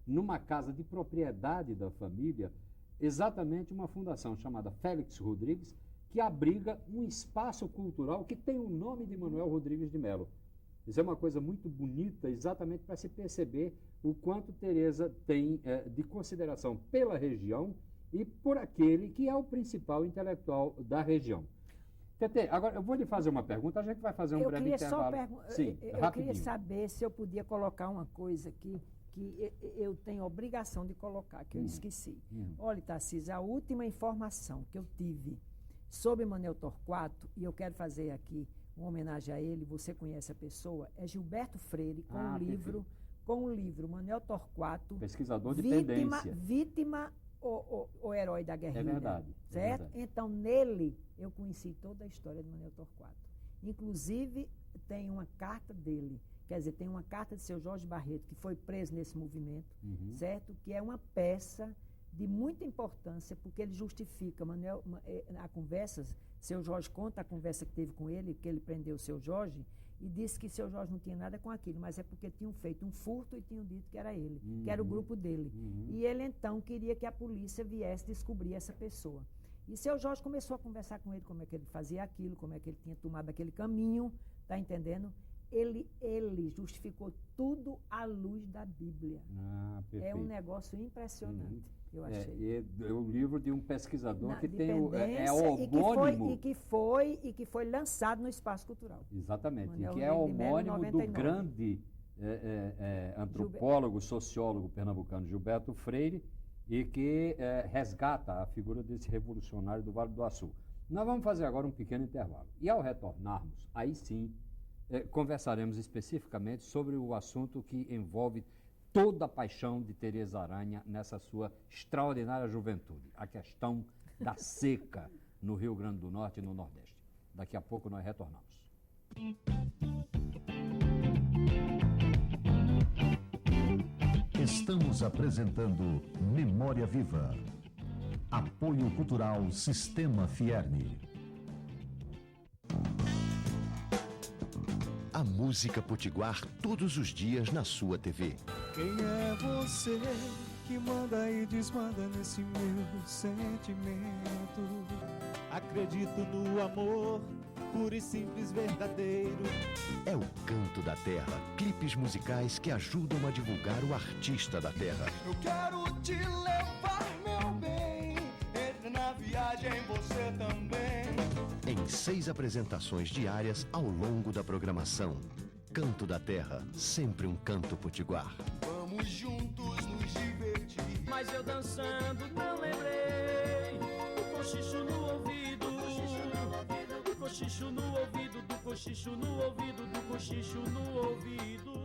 numa casa de propriedade da família, exatamente uma fundação chamada Félix Rodrigues, que abriga um espaço cultural que tem o nome de Manuel Rodrigues de Melo. Isso é uma coisa muito bonita, exatamente para se perceber o quanto Tereza tem de consideração pela região e por aquele que é o principal intelectual da região. Tete, agora eu vou lhe fazer uma pergunta, a gente vai fazer um breve intervalo. Eu queria saber se eu podia colocar uma coisa aqui que eu tenho obrigação de colocar, que eu esqueci. Olha, Tarcísio, a última informação que eu tive sobre Manuel Torquato, e eu quero fazer aqui uma homenagem a ele, você conhece a pessoa, é Gilberto Freire, com o livro Manuel Torquato, pesquisador de Pendência. Vítima o herói da guerrilha. É verdade. Certo? É verdade. Então, nele, eu conheci toda a história de Manuel Torquato. Inclusive, tem uma carta dele, quer dizer, tem uma carta de seu Jorge Barreto, que foi preso nesse movimento, certo? Que é uma peça de muita importância, porque ele justifica, a conversa, seu Jorge conta a conversa que teve com ele, que ele prendeu o seu Jorge, e disse que seu Jorge não tinha nada com aquilo, mas é porque tinham feito um furto e tinham dito que era ele, que era o grupo dele. E ele, então, queria que a polícia viesse descobrir essa pessoa. E seu Jorge começou a conversar com ele, como é que ele fazia aquilo, como é que ele tinha tomado aquele caminho, tá entendendo? Ele justificou tudo à luz da Bíblia. É um negócio impressionante, eu achei. É o livro de um pesquisador que tem é homônimo. E que foi lançado no Espaço Cultural. Exatamente, e que é homônimo do grande antropólogo, sociólogo pernambucano Gilberto Freire, e que resgata a figura desse revolucionário do Vale do Açu. Nós vamos fazer agora um pequeno intervalo. E ao retornarmos, aí sim, conversaremos especificamente sobre o assunto que envolve toda a paixão de Tereza Aranha nessa sua extraordinária juventude, a questão da seca no Rio Grande do Norte e no Nordeste. Daqui a pouco nós retornamos. Estamos apresentando Memória Viva. Apoio Cultural Sistema Fierne. A música potiguar todos os dias na sua TV. Quem é você que manda e desmanda nesse meu sentimento? Acredito no amor, puro e simples, verdadeiro. É o Canto da Terra, clipes musicais que ajudam a divulgar o artista da terra. Eu quero te levar, meu bem, entre na viagem você também. Em 6 apresentações diárias ao longo da programação. Canto da Terra, sempre um canto potiguar. Vamos juntos nos divertir. Mas eu dançando não lembrei do cochicho no ouvido, do cochicho no ouvido, do cochicho no ouvido, do cochicho no ouvido.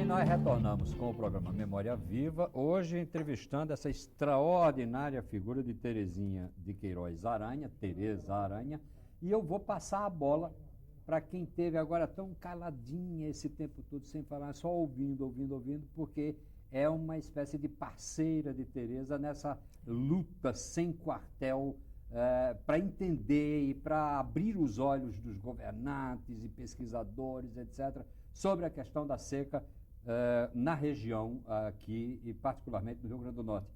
Nós retornamos com o programa Memória Viva, hoje entrevistando essa extraordinária figura de Terezinha de Queiroz Aranha, Tereza Aranha, e eu vou passar a bola para quem teve agora tão caladinha esse tempo todo, sem falar, só ouvindo, porque é uma espécie de parceira de Tereza nessa luta sem quartel para entender e para abrir os olhos dos governantes e pesquisadores, etc., sobre a questão da seca na região aqui e particularmente no Rio Grande do Norte.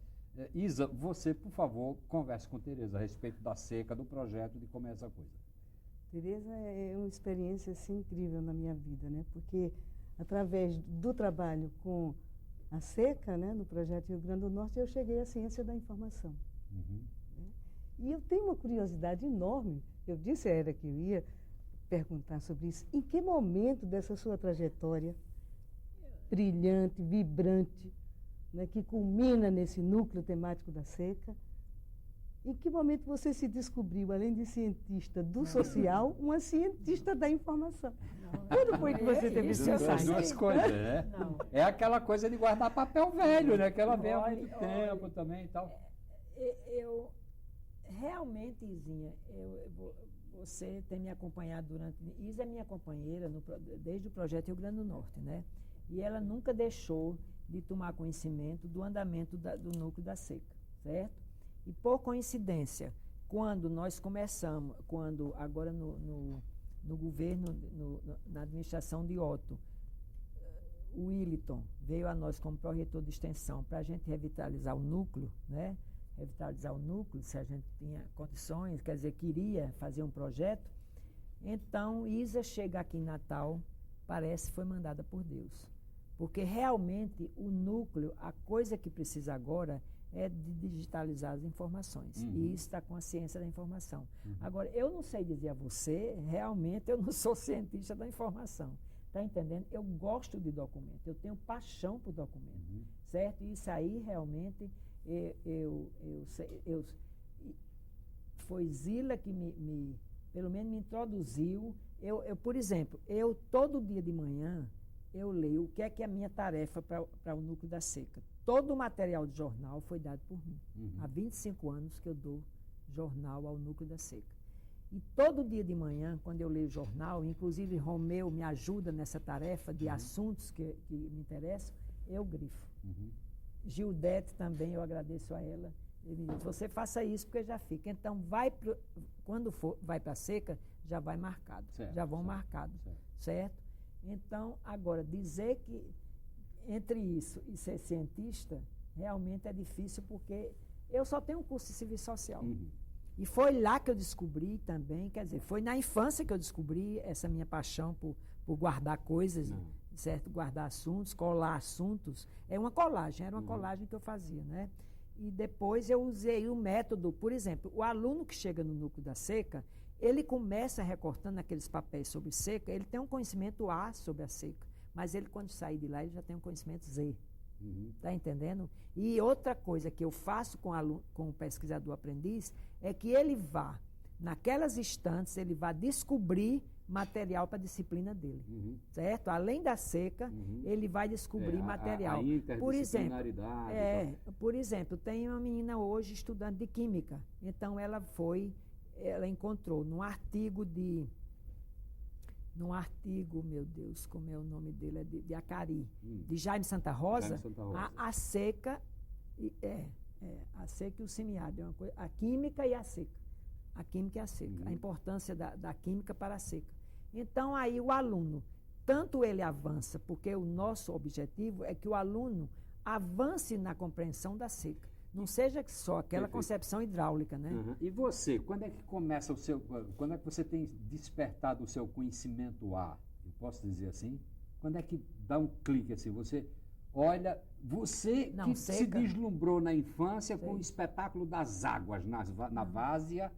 Isa, você, por favor, converse com Tereza a respeito da seca, do projeto, de como é essa coisa. Tereza é uma experiência assim, incrível na minha vida, né? Porque através do trabalho com a seca, né, no projeto Rio Grande do Norte, eu cheguei à ciência da informação. Né? E eu tenho uma curiosidade enorme, eu disse a ela que eu ia perguntar sobre isso, em que momento dessa sua trajetória brilhante, vibrante, né, que culmina nesse núcleo temático da seca, em que momento você se descobriu, além de cientista do social, uma cientista da informação? Quando foi que você teve esse insight? As duas coisas, né? Não. É aquela coisa de guardar papel velho, né? Que ela vem há muito tempo também e tal. Eu realmente, Izinha, você tem me acompanhado durante... Isa é minha companheira desde o projeto Rio Grande do Norte, né? E ela nunca deixou de tomar conhecimento do andamento do núcleo da seca, certo? E por coincidência, quando nós começamos, agora no governo, na administração de Otto, o Williton veio a nós como pró-reitor de extensão para a gente revitalizar o núcleo, né? Revitalizar o núcleo, se a gente tinha condições, quer dizer, queria fazer um projeto. Então, Isa chega aqui em Natal, parece que foi mandada por Deus. Porque realmente o núcleo, a coisa que precisa agora é de digitalizar as informações. E isso está com a ciência da informação. Agora, eu não sei dizer a você, realmente eu não sou cientista da informação. Está entendendo? Eu gosto de documento, eu tenho paixão por documento. Certo? E isso aí realmente foi Zila que pelo menos me introduziu. Por exemplo, todo dia de manhã eu leio o que é a minha tarefa para o Núcleo da Seca. Todo o material de jornal foi dado por mim. Há 25 anos que eu dou jornal ao Núcleo da Seca. E todo dia de manhã, quando eu leio o jornal, inclusive Romeu me ajuda nessa tarefa de assuntos que me interessam, eu grifo. Gildete também, eu agradeço a ela. Ele me diz, você faça isso porque já fica. Então, quando vai para a seca, já vai marcado. Certo, já vão certo, marcados. certo. Certo? Então, agora, dizer que entre isso e ser cientista, realmente é difícil porque eu só tenho um curso de serviço social. E foi lá que eu descobri também, quer dizer, foi na infância que eu descobri essa minha paixão por guardar coisas, certo? Guardar assuntos, colar assuntos. É uma colagem, era uma colagem que eu fazia, né? E depois eu usei o método, por exemplo, o aluno que chega no Núcleo da Seca, ele começa recortando aqueles papéis sobre seca, ele tem um conhecimento A sobre a seca, mas ele, quando sair de lá, ele já tem um conhecimento Z. Está entendendo? E outra coisa que eu faço com o pesquisador aprendiz é que ele vá, naquelas estantes, ele vai descobrir material para a disciplina dele. Certo? Além da seca, ele vai descobrir material. Por exemplo, tem uma menina hoje estudante de química. Então, ela encontrou num artigo, meu Deus, como é o nome dele? É de Acari, de Jaime Santa Rosa, a seca, a seca e o semiárido, a química e a seca. A química e a seca, a importância da química para a seca. Então, aí o aluno, tanto ele avança, porque o nosso objetivo é que o aluno avance na compreensão da seca. Não seja só aquela concepção hidráulica, né? E você, quando é que começa quando é que você tem despertado o seu conhecimento A? Eu posso dizer assim? Quando é que dá um clique assim? Você olha, se deslumbrou na infância com o espetáculo das águas na várzea.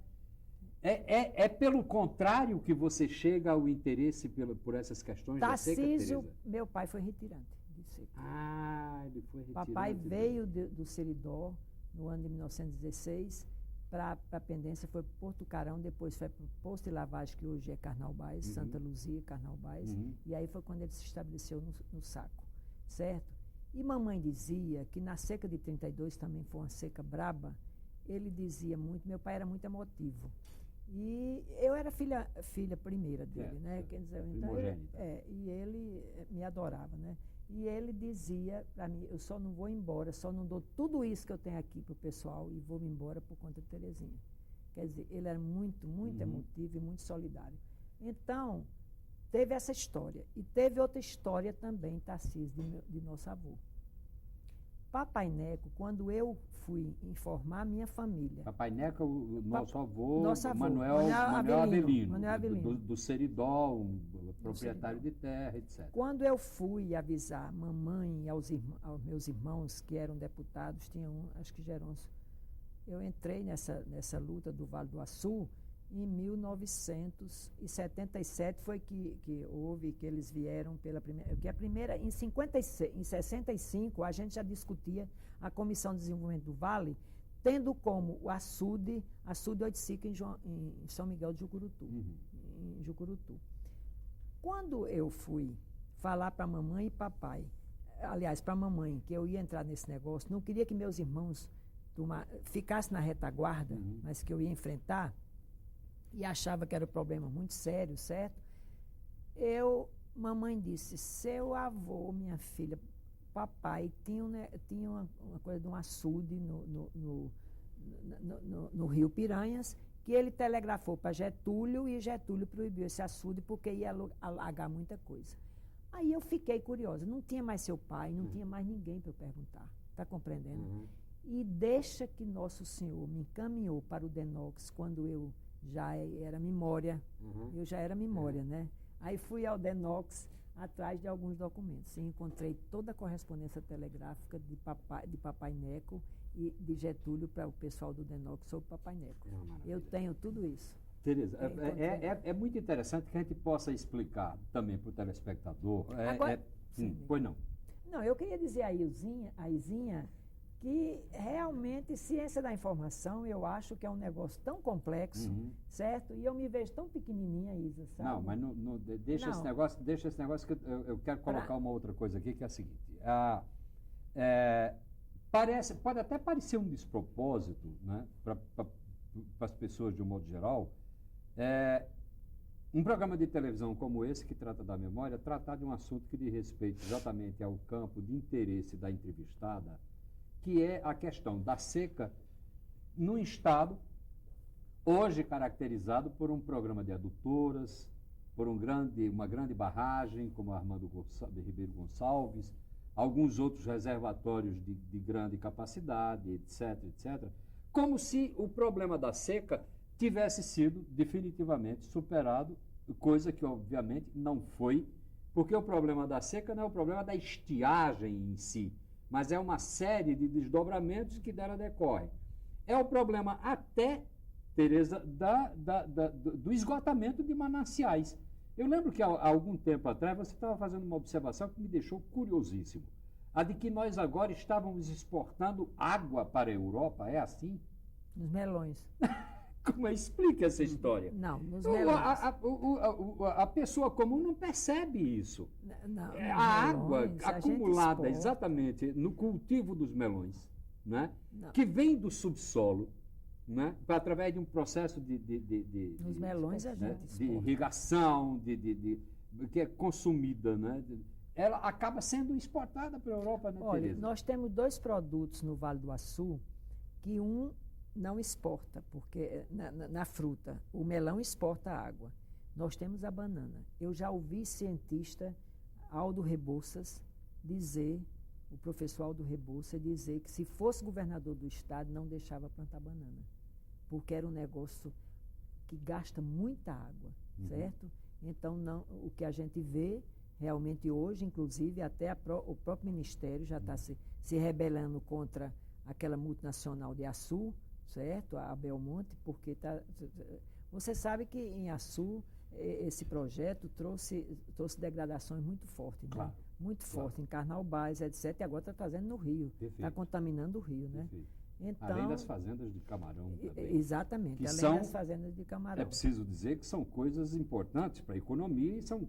É pelo contrário que você chega ao interesse por essas questões da seca, Tereza? Meu pai foi retirante de seca. Ele foi retirante. Papai veio do Seridó no ano de 1916 para a Pendência, foi para Porto Carão, depois foi para o posto de lavagem, que hoje é Carnaubais, Santa Luzia, Carnaubais, e aí foi quando ele se estabeleceu no Saco, certo? E mamãe dizia que na seca de 32 também foi uma seca braba, ele dizia muito, meu pai era muito emotivo. E eu era filha primeira dele, né? Quer dizer, então e ele me adorava, né? E ele dizia para mim, eu só não vou embora, só não dou tudo isso que eu tenho aqui para o pessoal e vou me embora por conta de Terezinha. Quer dizer, ele era muito, muito emotivo e muito solidário. Então, teve essa história. E teve outra história também, Tarcísio, de nosso avô. Papai Neco, quando eu fui informar a minha família... Papai Neco, o nosso avô, Manuel Avelino. Do Seridó, proprietário de terra, etc. Quando eu fui avisar a mamãe e aos meus irmãos, que eram deputados, tinha acho que Geronço, eu entrei nessa luta do Vale do Açu, em 1977 foi que houve, que eles vieram pela primeira... Que a primeira, em 65, a gente já discutia a Comissão de Desenvolvimento do Vale, tendo como o açude Oiticica em São Miguel de Jucurutu. Em Jucurutu. Quando eu fui falar para a mamãe e papai, aliás, para a mamãe, que eu ia entrar nesse negócio, não queria que meus irmãos ficassem na retaguarda, mas que eu ia enfrentar, e achava que era um problema muito sério, certo? Mamãe disse, seu avô, minha filha, papai, tinha uma coisa de um açude no Rio Piranhas, que ele telegrafou para Getúlio, e Getúlio proibiu esse açude porque ia alagar muita coisa. Aí eu fiquei curiosa, não tinha mais seu pai, não tinha mais ninguém para eu perguntar, está compreendendo? E deixa que Nosso Senhor me encaminhou para o Denox quando eu já era memória, né? Aí fui ao Denox atrás de alguns documentos e encontrei toda a correspondência telegráfica de Papai Neco e de Getúlio para o pessoal do Denox sobre Papai Neco. Eu tenho tudo isso. Tereza, é muito interessante que a gente possa explicar também para o telespectador. Agora, pois não. Não, eu queria dizer a Izinha que realmente ciência da informação, eu acho que é um negócio tão complexo, certo? E eu me vejo tão pequenininha, Isa, sabe? Não, mas deixa esse negócio que eu quero colocar uma outra coisa aqui, que é a seguinte. Pode até parecer um despropósito, né, para as pessoas de um modo geral, um programa de televisão como esse, que trata da memória, tratar de um assunto que diz respeito exatamente ao campo de interesse da entrevistada, que é a questão da seca no Estado, hoje caracterizado por um programa de adutoras, por uma grande barragem, como a Armando Ribeiro Gonçalves, alguns outros reservatórios de grande capacidade, etc., etc., como se o problema da seca tivesse sido definitivamente superado, coisa que obviamente não foi, porque o problema da seca não é o problema da estiagem em si, mas é uma série de desdobramentos que dela decorrem. É o problema até, Tereza, do esgotamento de mananciais. Eu lembro que há algum tempo atrás você estava fazendo uma observação que me deixou curiosíssimo. A de que nós agora estávamos exportando água para a Europa, é assim? Nos melões. Como explica essa história? Não, nos melões. A pessoa comum não percebe isso. Não, a água acumulada exatamente no cultivo dos melões, né? Que vem do subsolo, né? Através de um processo nos melões a gente de irrigação, que é consumida, né? Ela acaba sendo exportada para a Europa, né, Olha, Tereza? nós temos 2 produtos no Vale do Açu que um não exporta, porque na fruta, o melão exporta água. Nós temos a banana. Eu já ouvi cientista Aldo Rebouças dizer, o professor Aldo Rebouças dizer que se fosse governador do estado não deixava plantar banana, porque era um negócio que gasta muita água, certo? Então, o que a gente vê realmente hoje, inclusive até o próprio Ministério já está se rebelando contra aquela multinacional de Açu, certo? A Belmonte, porque você sabe que em Açu esse projeto trouxe degradações muito fortes, claro, né? Muito forte, em Carnaubais, etc. E agora está trazendo no Rio, está contaminando o Rio, né? Então, além das fazendas de camarão também. Exatamente, além das fazendas de camarão. É preciso dizer que são coisas importantes para a economia e são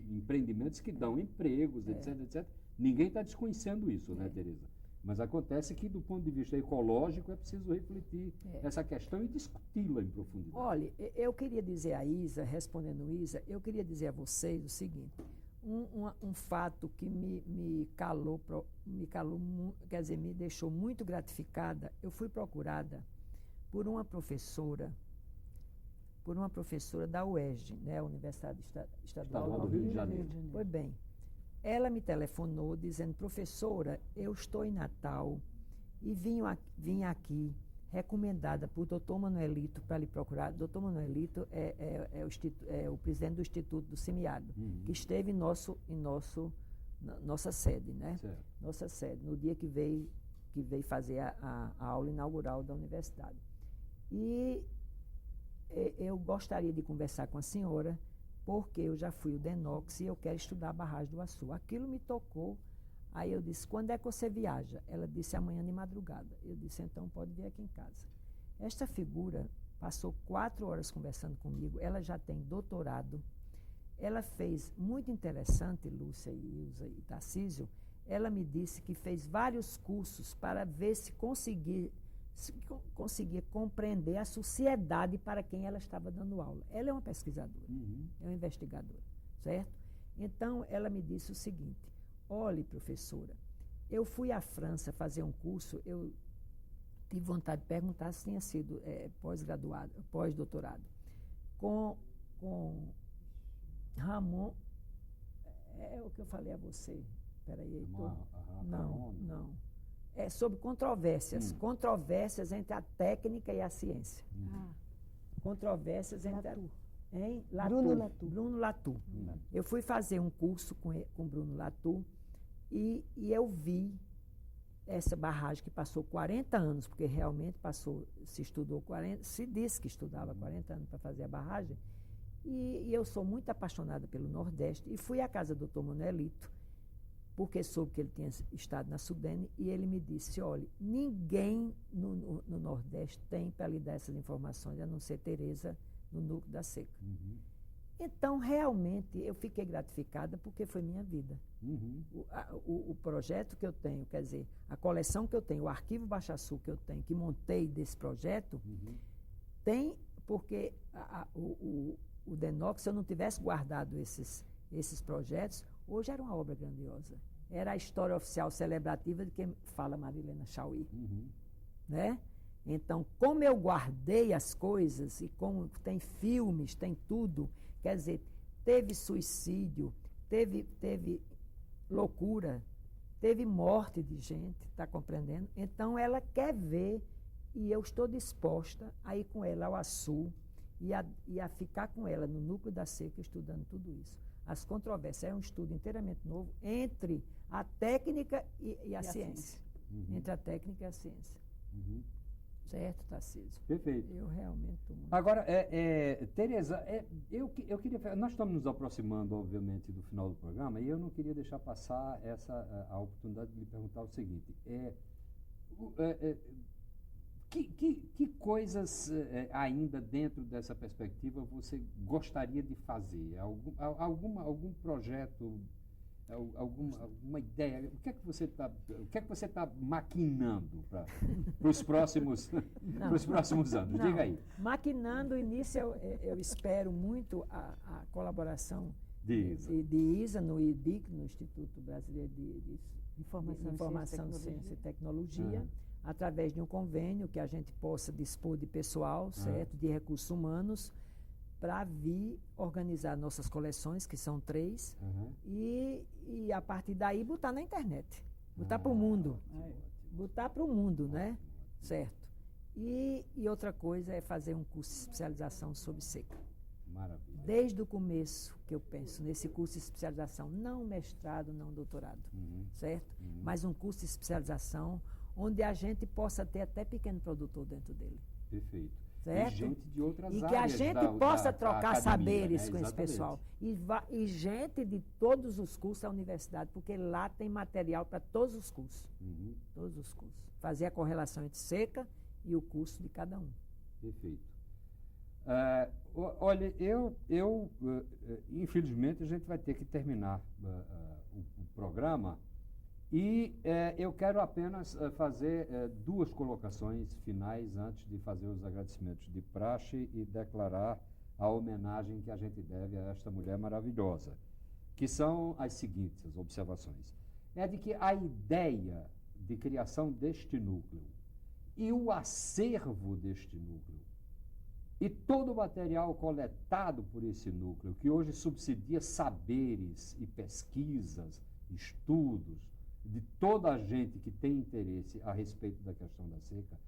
empreendimentos que dão empregos, etc, etc. Ninguém está desconhecendo isso, né, Tereza? Mas acontece que, do ponto de vista ecológico, é preciso refletir essa questão e discuti-la em profundidade. Olha, eu queria dizer a Isa, respondendo Isa, eu queria dizer a vocês o seguinte, um fato que me deixou muito gratificada. Eu fui procurada por uma professora da UERJ, né, Universidade Estadual do Rio de Janeiro. Pois bem, ela me telefonou dizendo: professora, eu estou em Natal e vim aqui recomendada por doutor Manuelito para lhe procurar. Doutor Manuelito é o presidente do Instituto do Semiárido, que esteve em nossa sede, né? Certo. Nossa sede, no dia que veio fazer a aula inaugural da universidade. E eu gostaria de conversar com a senhora, porque eu já fui o DENOX e eu quero estudar a barragem do Açu. Aquilo me tocou. Aí eu disse: quando é que você viaja? Ela disse: amanhã de madrugada. Eu disse: então pode vir aqui em casa. Esta figura passou 4 horas conversando comigo. Ela já tem doutorado. Ela fez, muito interessante, Lúcia, Ilza e Tarcísio, ela me disse que fez vários cursos para ver se conseguia compreender a sociedade para quem ela estava dando aula. Ela é uma pesquisadora, é uma investigadora, certo? Então, ela me disse o seguinte: olhe, professora, eu fui à França fazer um curso, eu tive vontade de perguntar se tinha sido pós-doutorado, com Ramon, é o que eu falei a você. Espera aí, Heitor. Não. É sobre controvérsias. Controvérsias entre a técnica e a ciência. Controvérsias entre Bruno Latour. Eu fui fazer um curso com Bruno Latour e eu vi essa barragem que passou 40 anos, porque realmente se disse que estudava 40 anos para fazer a barragem, e eu sou muito apaixonada pelo Nordeste, e fui à casa do Dr. Manuelito, porque soube que ele tinha estado na Sudene, e ele me disse, olha, ninguém no Nordeste tem para lhe dar essas informações, a não ser Tereza, no núcleo da seca. Então, realmente, eu fiquei gratificada porque foi minha vida. O projeto que eu tenho, quer dizer, a coleção que eu tenho, o arquivo Baixaçu que eu tenho, que montei desse projeto, tem, porque o DENOC, se eu não tivesse guardado esses projetos, hoje era uma obra grandiosa. Era a história oficial celebrativa de quem fala Marilena Chauí. Né? Então, como eu guardei as coisas, e como tem filmes, tem tudo, quer dizer, teve suicídio, teve loucura, teve morte de gente, está compreendendo? Então, ela quer ver, e eu estou disposta a ir com ela ao Açu e a ficar com ela no núcleo da seca, estudando tudo isso. As controvérsias, é um estudo inteiramente novo entre a técnica e a ciência. Entre a técnica e a ciência. Certo, Tarcísio? Perfeito. Eu realmente estou muito... Agora, Tereza, eu queria... Nós estamos nos aproximando, obviamente, do final do programa, e eu não queria deixar passar a oportunidade de lhe perguntar o seguinte. Que coisas ainda dentro dessa perspectiva você gostaria de fazer? Algum projeto, alguma ideia? O que é que você está maquinando para os próximos anos? Não. Diga aí. Maquinando, início, eu espero muito a colaboração de ISA no IBIC, no Instituto Brasileiro de Informação, Ciência e Tecnologia, através de um convênio que a gente possa dispor de pessoal, certo, de recursos humanos, para vir organizar nossas coleções, que são 3, e a partir daí botar na internet, botar para o mundo. Botar para o mundo, né? Certo. E outra coisa é fazer um curso de especialização sobre seca. Maravilha. Desde o começo que eu penso nesse curso de especialização, não mestrado, não doutorado, certo? Mas um curso de especialização onde a gente possa ter até pequeno produtor dentro dele. Perfeito. Certo? E gente de outras áreas. E que a gente possa trocar academia, saberes né? com esse pessoal. E gente de todos os cursos da universidade, porque lá tem material para todos os cursos. Todos os cursos. Fazer a correlação entre seca e o curso de cada um. Perfeito. Olha, infelizmente, a gente vai ter que terminar o programa. E eu quero apenas fazer 2 colocações finais antes de fazer os agradecimentos de praxe e declarar a homenagem que a gente deve a esta mulher maravilhosa, que são as seguintes observações. É de que a ideia de criação deste núcleo e o acervo deste núcleo e todo o material coletado por esse núcleo, que hoje subsidia saberes e pesquisas, estudos, de toda a gente que tem interesse a respeito da questão da seca,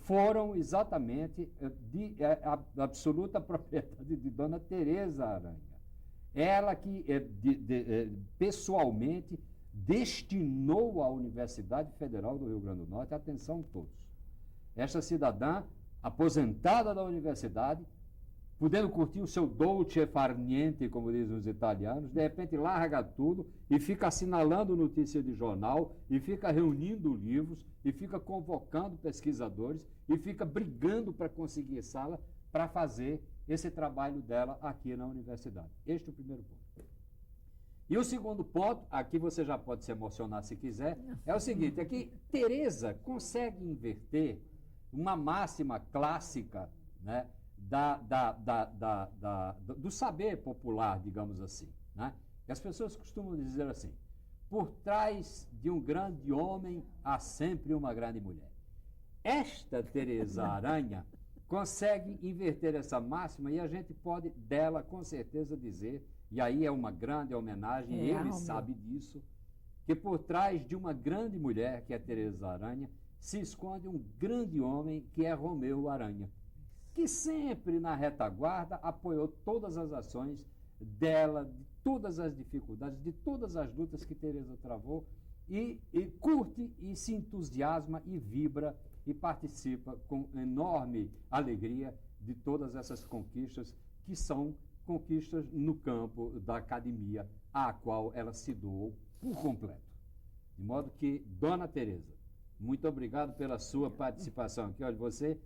foram exatamente de absoluta propriedade de Dona Tereza Aranha. Ela que pessoalmente destinou à Universidade Federal do Rio Grande do Norte, atenção todos, esta cidadã aposentada da universidade, podendo curtir o seu dolce far niente, como dizem os italianos, de repente larga tudo e fica assinalando notícia de jornal, e fica reunindo livros, e fica convocando pesquisadores, e fica brigando para conseguir sala para fazer esse trabalho dela aqui na universidade. Este é o primeiro ponto. E o segundo ponto, aqui você já pode se emocionar se quiser, é o seguinte, é que Tereza consegue inverter uma máxima clássica, né, do saber popular, digamos assim. Né? E as pessoas costumam dizer assim, por trás de um grande homem há sempre uma grande mulher. Esta Tereza Aranha consegue inverter essa máxima e a gente pode dela com certeza dizer, e aí é uma grande homenagem, ele sabe disso, que por trás de uma grande mulher, que é Tereza Aranha, se esconde um grande homem, que é Romeu Aranha, que sempre na retaguarda apoiou todas as ações dela, de todas as dificuldades, de todas as lutas que Tereza travou, e curte e se entusiasma e vibra e participa com enorme alegria de todas essas conquistas que são conquistas no campo da academia, à qual ela se doou por completo. De modo que, Dona Tereza, muito obrigado pela sua participação aqui. Olha, você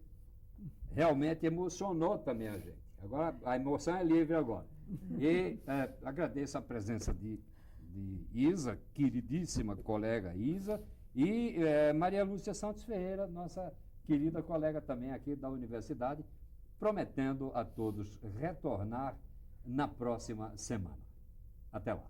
realmente emocionou também a gente. Agora, a emoção é livre agora. E agradeço a presença de Isa, queridíssima colega Isa, e Maria Lúcia Santos Ferreira, nossa querida colega também aqui da universidade, prometendo a todos retornar na próxima semana. Até lá.